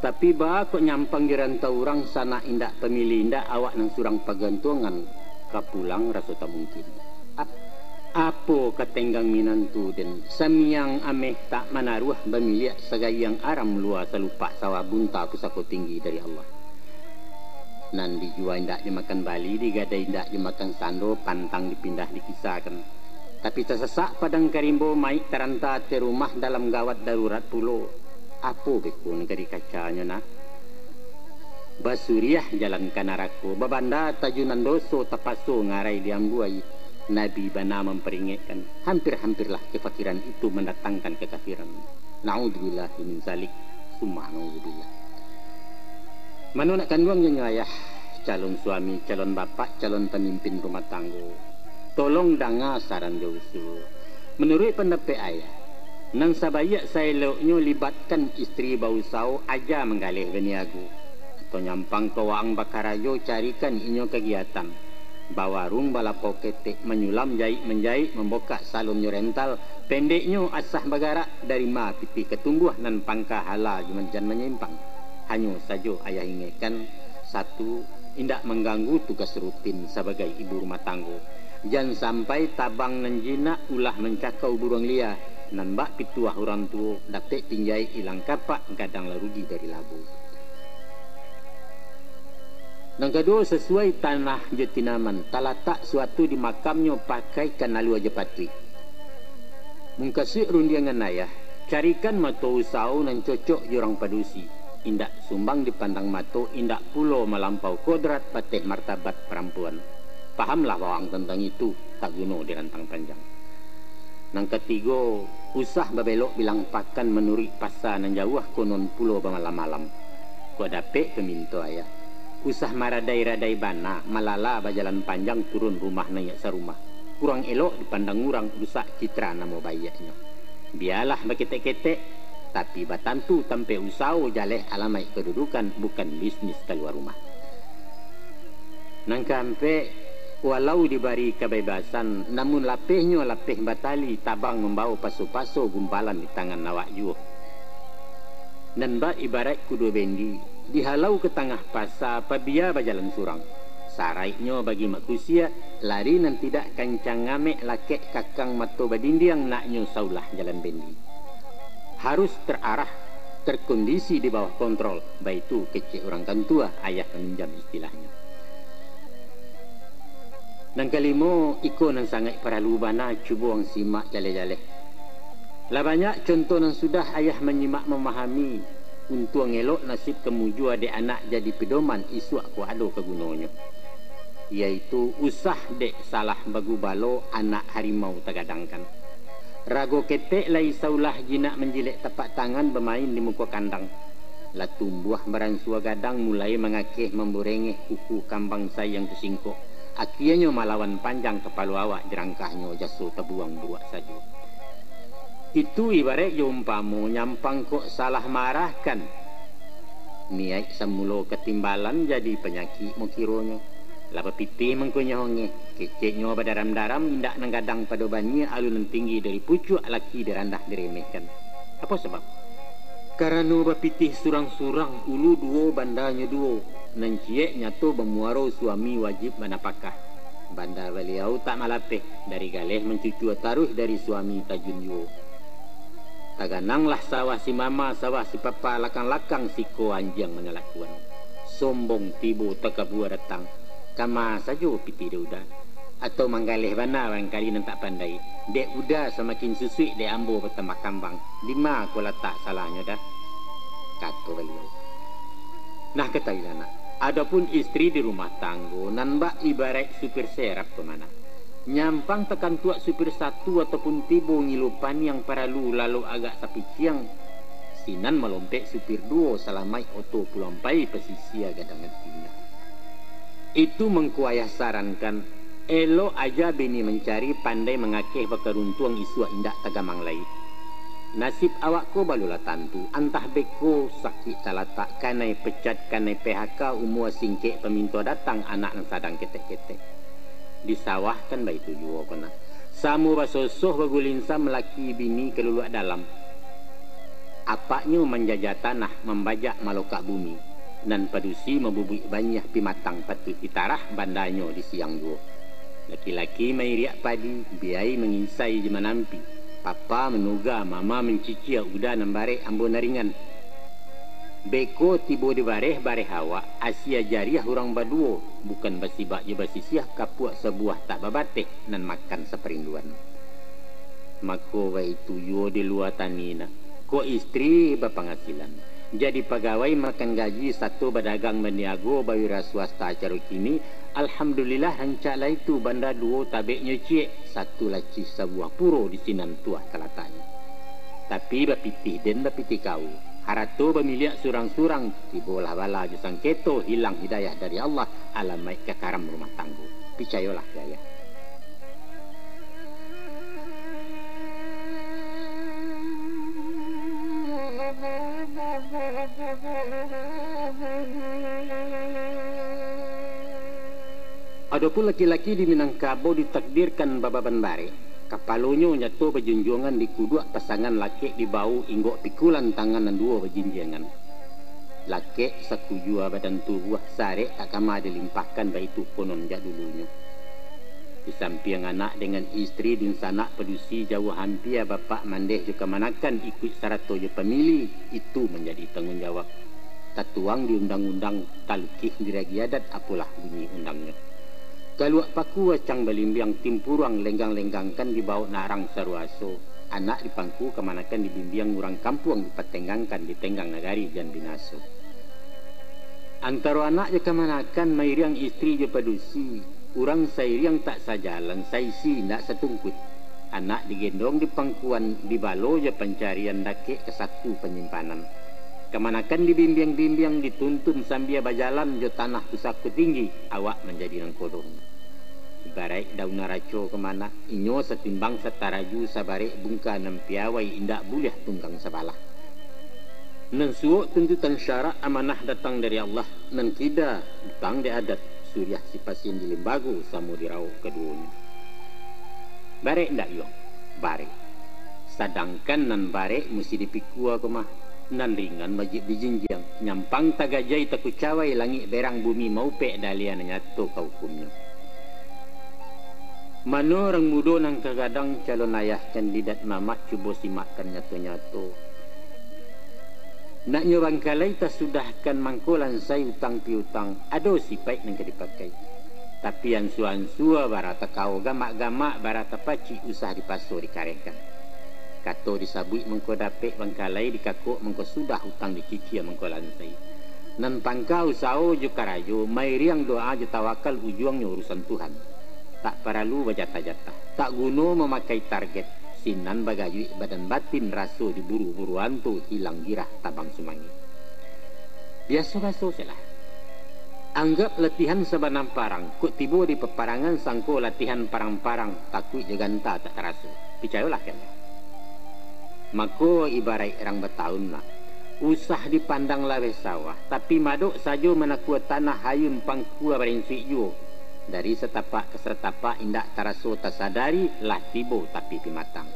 Tapi bah kok nyampang di rantau orang sana indak pemilih indak awak nang surang pagantungan kapulang rasa tak mungkin. Apo katenggang minantu den samiang ameh tak manaruh bamilia segayang aram luar selupa sawah bunta pusako tinggi dari Allah. Nan dijual indak dimakan Bali, digadai indak dimakan sando, pantang dipindah dikisahkan. Tapi tersesak padang karimbo maik teranta te rumah dalam gawat darurat pulo. Apo beku negeri kacanya na? Basuriah jalan kanarako, babanda tajunan doso tapaso ngarai diambuai. Nabi bana memperingatkan, hampir-hampirlah kefakiran itu mendatangkan kekafiran. Na'udzubillah min zalik, summa na'udzubillah. Manu nak kandungnya ayah, calon suami, calon bapak, calon pemimpin rumah tangga. Tolong dengar saran jauh. Menurut pendapat ayah, nang sabayak saya leuknya libatkan istri bausau aja menggalih beniagu. Atau nyampang kawang bakarajo carikan inyo kegiatan. Bawarung bala poketek menyulam jahit menjahit membuka salon rental pendeknya asah bagarak dari ma pipi ketumbuh nan pangkah hala juman menyimpang. Hanya saja ayah ingatkan satu indak mengganggu tugas rutin sebagai ibu rumah tangga. Jangan sampai tabang nan jinak ulah mencakau burung liar nan bak pituah orang tua dapat pinjai hilang kapak gadang larugi dari labu. Dan kedua sesuai tanah jetinaman talatak suatu di makamnya pakai kanalu aja patri. Mungkasih rundiangan ayah carikan mato usau nan cocok jurang padusi. Indak sumbang dipandang mato indak pulo melampau kodrat pateh martabat perempuan. Pahamlah bawang tentang itu tak guna di rantang panjang. Nang ketiga usah babelok bilang pakan menuri pasar nan jauh konon pulo malam-malam. Kau dapet keminto ayah. Usah maradai-radai bana malala bajalan panjang turun rumah naik serumah. Kurang elok dipandang orang rusak citra nama bayaknya. Biarlah berketek-ketek tapi batantu tampai usaha jaleh alamai kedudukan bukan bisnis keluar rumah. Nang kampe walau diberi kebebasan namun lapehnya lapeh batali tabang membawa paso-paso gumpalan di tangan awak juh. Dan ba ibarat kudu bendi dihalau ke tengah pasar pabia bajalan surang. Saraiknya bagi makusia lari nan tidak kancang ngamek lakek kakang mato badindiang naknya saulah jalan bendi. Harus terarah, terkondisi di bawah kontrol. Baitu kecil orang kantua ayah peminjam istilahnya. Dan kelima iko nan sangat perlu bana cuba ang simak jale-jale. Lah banyak contoh yang sudah ayah menyimak memahami untuk ngelok nasib kemuju adik anak jadi pedoman isu aku ada kegunanya. Iaitu usah dek salah bagu balo anak harimau tergadangkan. Rago ketek lai saulah jinak menjilek tapak tangan bermain di muka kandang. La tumbuh beransua gadang mulai mengakeh memborengeh kuku kambang sayang kusingkok. Akhirnya malawan panjang kepala awak jerangkahnya jaso terbuang buak saja. Itu ibarat umpamo nyampang kok salah marahkan. Niat semula ketimbalan jadi penyakit mokironya. Lapa pitih mengkunyahonge. Keceknya berdaram-daram indak nanggadang pada banyak alunan tinggi dari pucuk laki dirandah diremehkan. Apa sebab? Karena bapitih surang-surang ulu duo bandanya duo. Nanciek nyato bemuaro suami wajib manapakah. Bandar beliau tak malapeh dari galeh mencucu taruh dari suami tajun yuo. Tagananglah sawah si mama sawah si papa lakang-lakang siko anjang menelakuan. Sombong tibo takabua datang. Kama saja piti dia udah. Atau manggaleh bana yang kali nan tak pandai. Dek udah semakin susui dek ambo bertambah kambang. Lima aku letak salahnya dah. Kata beliau. Nah ketahuilah nak. Adapun istri di rumah tanggo nan mbak ibarat supir serap ke mana. Nyampang tekan tuak supir satu ataupun tibo ngilupan yang paralu lalu agak sapi siang. Sinan melompek supir dua salamai oto pulampai pesisi agak dengan tina. Itu mengkuayah sarankan. Elo aja bini mencari pandai mengakeh bakaruntuang isu indak tagamang lain. Nasib awakku balulah tantu. Antah beko sakit talatak kanai pecat kanai PHK umur singkek peminta datang anak yang sadang ketek-ketek. Disawahkan baik tu jua kena. Samu basosoh bagulinsa melaki bini keluluak dalam. Apaknya menjajah tanah membajak malokak bumi. Dan padusi membubuk banyak pimatang patut ditarah bandanya di siang jua. Laki-laki mai riak padi, biai menginsai je menampi. Papa menuga, mama mencici udah nambarek ambo naringan. Beko tibo di bareh hawa, asia jariah orang baduo. Bukan basibak je basisiah kapuak sebuah tak babatek nan makan seperinduan. Mako wai tuyo di luar tanina. Ko istri berpenghasilan. Jadi pegawai makan gaji satu berdagang berniago bawira swasta acara kini. Alhamdulillah hancaklah itu banda duo tabeknya cik. Satu laci sebuah puro di sinan tuah telatanya. Tapi bapitih dan bapitih kau. Harato bermiliak surang-surang. Tibolah bala jusang keto hilang hidayah dari Allah. Alamai kekaram rumah tangguh. Picayolah gaya. Adapun laki-laki di Minangkabau ditakdirkan bababan bare. Kapalonyo nyato berjunjungan di kudua pasangan laki di bau inggok pikulan tangan dan dua berjinjangan. Laki sakujua badan tubuh sare tak kama dilimpahkan baitu konon jak dulunya. Di samping anak dengan istri din sanak pedusi jauh hampir bapak mandeh juga manakan ikut sarato je pemilih itu menjadi tanggungjawab. Tatuang di undang-undang talukih diragi adat apalah bunyi undangnya. Kaluak paku wacang belimbiang timpurang lenggang-lenggangkan dibawa narang saruaso. Anak dipangku kemanakan dibimbiang ngurang kampung dipatenggangkan di tenggang nagari jan binaso. Antara anak je kemanakan mairiang istri je padusi. Urang sairiang tak sajalan saisi ndak setungkut. Anak digendong di pangkuan di balo je pencarian dakek ke satu penyimpanan. Kemanakan dibimbiang-bimbiang dituntun sambil berjalan je tanah pusaku tinggi, awak menjadi nang kodong. Ibarat daun naraco kemana, inyo setimbang setaraju sabarek bungka nem piawai indak boleh tunggang sebalah. Nan suok tuntutan syarak amanah datang dari Allah, nan kida datang di adat suriah si pasien di lembago samu dirau keduanya. Barek ndak yo, barek. Sedangkan nan barek mesti dipikua kemah. Nan ringan majib dijinjang nyampang tagajai takucawai langit berang bumi mau pek dalian nyato kau hukumnya. Mano orang mudo nang kagadang calon ayah kandidat mamak cuba simakkan nyato-nyato. Nak nyobang kalai tak sudahkan mangkolan saya utang piutang ado sipai nang dipakai. Tapi ansu-ansua barata kau gamak-gamak barata paci usah dipaso dikarekan. Kato disabui mengko dapek bangkalai dikakuk mengko sudah hutang dicicil mengko lansai. Nan pangkau sao je karajo mai riang doa je tawakal ujungnya urusan Tuhan. Tak perlu berjatah-jatah, tak guna memakai target. Sinan bagayui badan batin raso diburu-buru antu hilang girah tabang sumangi. Biasa-biasa salah. Anggap latihan sebanam parang, kok tiba di peperangan sangko latihan parang-parang, takut jaganta tak terasa. Percayalah kan. Maka ibarat orang bertahun lah. Usah dipandang lawe sawah, tapi maduk saja menakua tanah hayun pangkua berinsik jua. Dari setapak ke setapak indak terasa tersadari lah tiba tapi pimatang.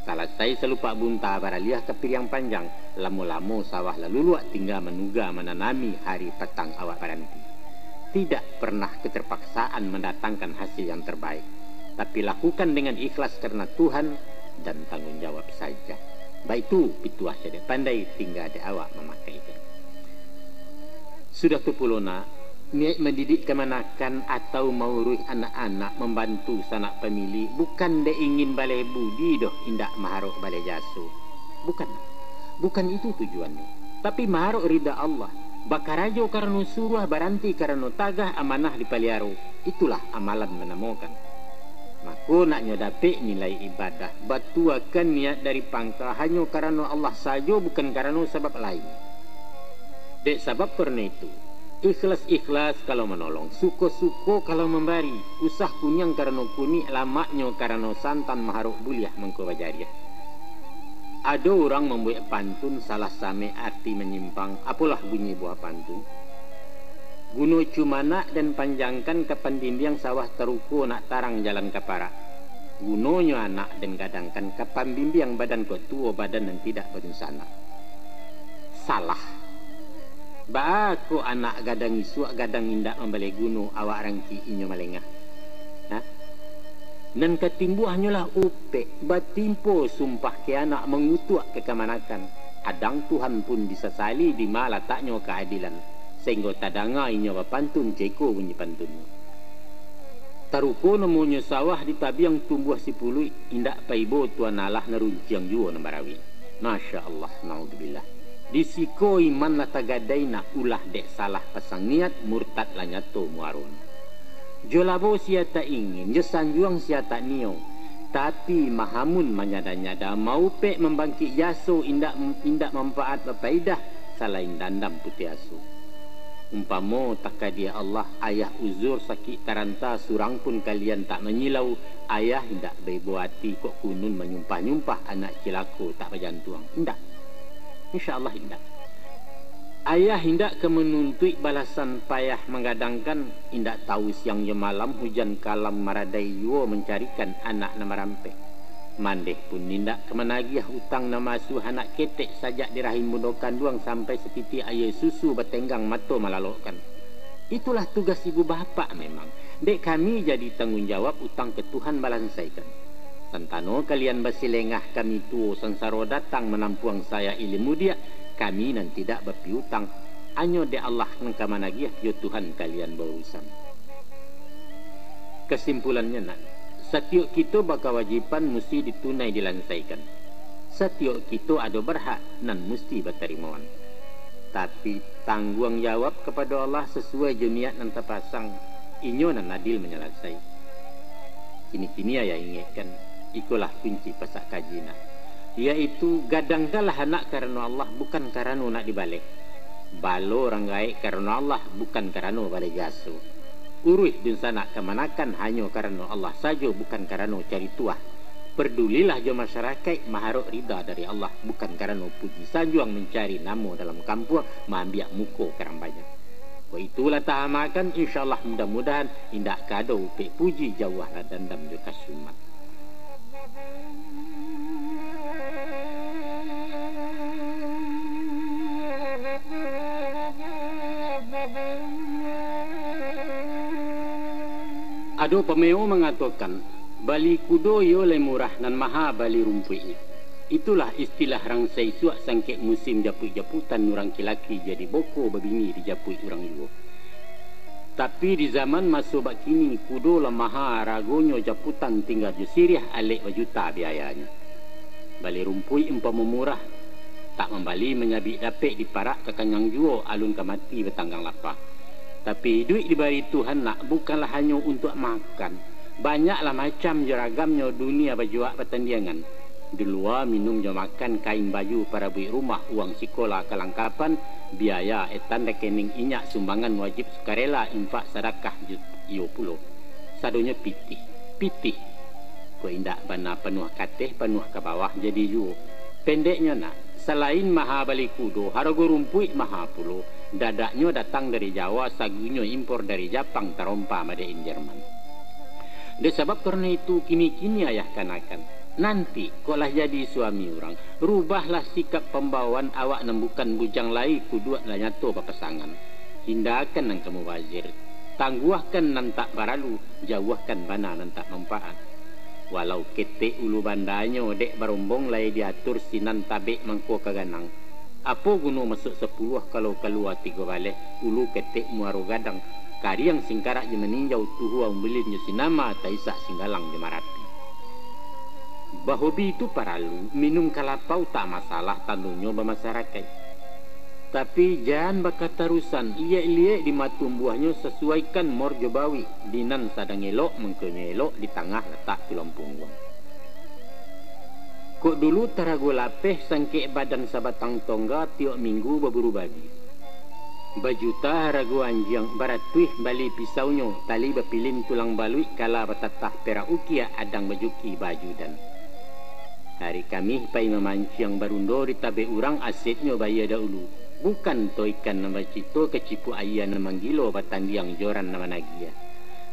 Salah saya selupa bunta baraliah kepir yang panjang. Lama-lama sawah lalu luak tinggal menuga menanami hari petang awak berhenti. Tidak pernah keterpaksaan mendatangkan hasil yang terbaik. Tapi lakukan dengan ikhlas karena Tuhan dan tanggung jawab saja. Baik itu pituah jadi pandai tinggal di awak memakaikan. Sudah tu pulona, niat mendidik kemanakan atau mauruh anak-anak membantu sanak pemilih bukan dia ingin balai budi doh indak maharuk balai jasu. Bukan itu tujuannya. Tapi maharuk rida Allah. Bakarajo karena suruh baranti karena tagah amanah dipeliaru. Itulah amalan menemukan. Maka naknya dapat nilai ibadah. Batu akan niat dari pangka hanya karena Allah saja bukan karena sebab lain. Dek sebab karena itu. Ikhlas-ikhlas kalau menolong, suko-suko kalau memberi, usah kunyang karena kuning, lamaknya karena santan maharuk buliah mengkawajariah. Ada orang membuat pantun salah same arti menyimpang, apalah bunyi buah pantun. Guno cumanak dan panjangkan kapan dimbiang sawah teruko nak tarang jalan kapara. Gunonyo anak dan gadangkan kapan bimbing badan kau tua badan dan tidak berencana. Salah. Bako anak gadang isu gadang indak membalik gunung awak rangki inyo malengah. Nah, dan ketimbuhannya lah upek batimpo sumpah ke anak mengutuk ke kemanakan. Adang Tuhan pun disesali di mana letaknya keadilan sehingga tadanga inyo pantun ceko bunyi pantunnya. Taruko namanya sawah di tabiang tumbuh si pului indak paibo tuan Allah nerunjang jua nambarawi. Masya Allah, naudzubillah. Disiko iman lah tagadai nak ulah dek salah pasang niat murtad lah nyato muarun. Jolabo siata ingin, jesanjuang siata nio. Tapi mahamun manyada-nyada mau pek membangkit yaso indak manfaat berpaidah selain dandam putih asu. Umpamo takadia Allah ayah uzur sakit taranta surang pun kalian tak menyilau. Ayah indak berbuati kok kunun menyumpah-nyumpah anak cilako tak berjantuang. Indak. InsyaAllah indak. Ayah indak ke menuntut balasan payah menggadangkan indak tahu siang je malam hujan kalam maradai yuo mencarikan anak nama rampe. Mandeh pun indak ke menagiah utang nama asuh anak ketek sajak dirahim bundokan duang sampai setiti air susu bertenggang mato melalokkan. Itulah tugas ibu bapa memang. Dek kami jadi tanggungjawab utang ke Tuhan balansaikan. Santano kalian bersilengah kami tuo sansaro datang menampuang saya ilmu dia, kami nan tidak berpiutang. Hanya de Allah nengkamanagiah yo Tuhan kalian berurusan. Kesimpulannya nak, setiap kita berkewajiban mesti ditunai dilansaikan. Setiap kita ada berhak nan mesti berterimaan. Tapi tanggung jawab kepada Allah sesuai jeniat nan terpasang, inyo nan adil menyelesai. Kini-kini ayah ingatkan. Ikulah kunci pasak kajina, yaitu gadangkanlah anak karena Allah bukan karena nak dibalik. Balo orang gaik karena Allah bukan karena balik jasu. Urus dan sanak kemanakan hanya karena Allah saja bukan karena cari tuah. Perdulilah jo masyarakat maharuk rida dari Allah bukan karena puji sanjuang mencari namo dalam kampung mambiak muko kerang banyak. Itulah tahamakan insyaAllah mudah-mudahan indak kado upik puji jawahlah dandam jo kasumat. Ada pemeo mengatakan bali kudo yo le murah dan maha bali rumpuinya. Itulah istilah rangsai suak sangkek musim japut-japutan orang kilaki jadi boko babini dijaput orang luo. Tapi di zaman masuk bak kini kudo lah maha ragonyo japutan tinggal jusiriah alik wajuta biayanya. Bali rumpui umpama murah tak membali menyabik dapet diparak ke kanyang juo alun kamati bertanggang lapah. Tapi duit diberi Tuhan nak bukanlah hanya untuk makan. Banyaklah macam jeragamnya dunia berjuak pertandingan. Di luar minum jo makan, kain baju para bui rumah, uang sekolah kelengkapan, biaya etan rekening inyak sumbangan wajib sukarela infak sedekah yo pulo. Sadonya pitih. Ko indak bana penuh kateh penuh ke bawah jadi ju. Pendeknya nak, selain maha balik kudo, harga rumput maha pulo. Dadaknya datang dari Jawa, sagunya impor dari Jepang, terompa made in Jerman. Sebab karena itu kini-kini ayah kanakan. Nanti kolah jadi suami orang, rubahlah sikap pembawaan awak nembukan bujang lai kuduat lah nyato pasangan. Hindarkan nang kamu wazir, tangguhkan nan tak baralu, jauhkan bana nan tak manfaat. Walau ketek ulu bandanyo dek barombong lai diatur sinan tabek mangko kaganang. Apa guna masuk 10 kalau keluar 3 balik ulu ketek muaro gadang. Kari yang singkarak je meninjau tuhu ang bilin sinama taisak singgalang je marapi. Bahobi itu paralu, minum kalapau tak masalah tandungnya bermasyarakat. Tapi jangan bakat tarusan, liek-liek di matum buahnya sesuaikan morjo bawi. Dinan sadang elok, mengkenya elok, di tengah letak tulang punggung. Kok dulu tarago lapeh sangkek badan sabatang tongga tiok minggu berburu babi. Bajuta ragu anjang baratuih bali pisaunya, tali bepilin tulang balui kala batatah perak ukia adang bajuki baju dan. Hari kami pai memancing barundo di tabe urang asetnya bayar dahulu. Bukan to ikan nama cito kecipu ayah nama gilo batandiang joran nama nagia.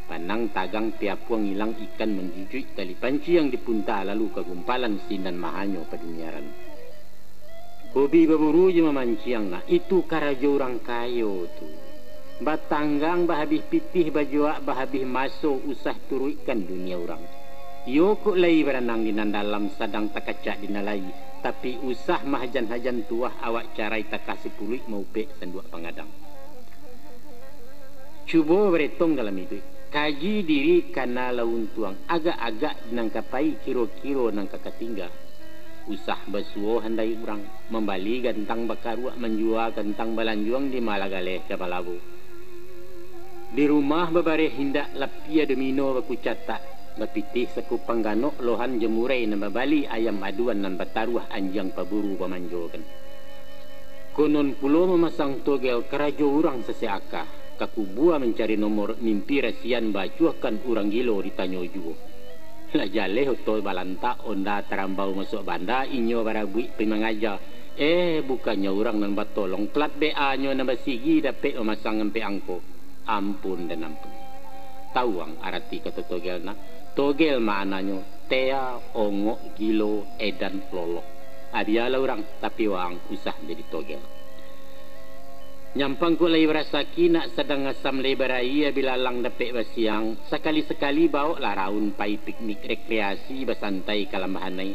Panang tagang tiapuang hilang ikan menjujui tali panci yang dipunta lalu kegumpalan sinan mahanyo padunyaran. Hobi berburu je memancing nak itu karajo orang kayo tu. Batanggang bahabis pitih bajuak bahabis masuk usah turuikan dunia orang. Yo kok lai berenang di dalam sadang takacak di nalai, tapi usah mahajan-hajan tuah awak carai takasi puluh mau pek sanduak pengadang. Cuba beretong dalam itu, kaji diri karena laun tuang, agak-agak nangkapai kiro-kiro nangka ketinggal. Usah bersuo handai urang, membali gantang bakaruak menjual gantang balanjuang di Malagaleh Cabalabu. Di rumah bebareh hindak lapia domino bakucatak. Bapitih sekupang ganok lohan jemurai nama bali ayam aduan nan bataruah anjang paburu pamanjokan. Konon pulo memasang togel kerajo urang seseakah. Kakubua mencari nomor mimpi rasian bacuahkan urang gilo ditanyo juo. Lah jaleh utol balanta onda terambau masuk banda inyo barabui pimangaja. Bukannya urang nan batolong plat BA nyo nambah sigi dapet memasang empe angko. Ampun dan ampun. Tawang arati kata togel na. Togel maknanya tea, ongo, gilo, edan, lolo. Adialah orang tapi wang usah jadi togel. Nyampang ko lay berasaki nak sedang asam lebaraya bila lang dapet basiang. Sekali-sekali bawa lah raun pai piknik rekreasi bersantai kalambahanai.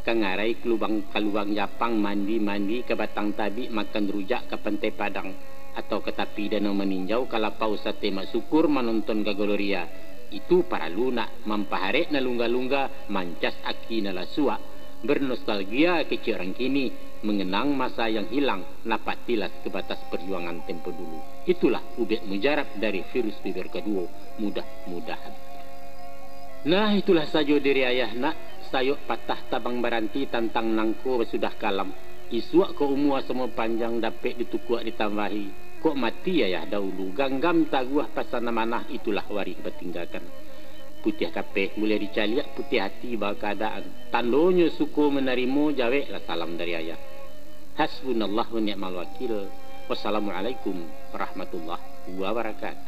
Kangarai keluang Japang mandi-mandi ke batang tabi makan rujak ke pantai Padang. Atau ke tapi danau meninjau kalapau sate mak syukur menonton gagoloria. Itu para lunak mampaharek na lungga-lungga mancas aki na lasua bernostalgia kecil orang kini mengenang masa yang hilang napak tilas ke batas perjuangan tempo dulu. Itulah ubek mujarab dari virus fever kedua mudah-mudahan. Nah itulah saja diri ayah nak sayuk patah tabang baranti tantang nangko sudah kalam isuak ke umur semua panjang dapet ditukuak ditambahi. Kok mati ayah dahulu ganggam taguah pasana manah itulah waris bertinggalkan. Putih kapeh mulai dicaliak putih hati bawa keadaan. Tandonyo suku menerima jawek lah salam dari ayah. Hasbunallah wa ni'mal wakil. Wassalamualaikum warahmatullahi wabarakatuh.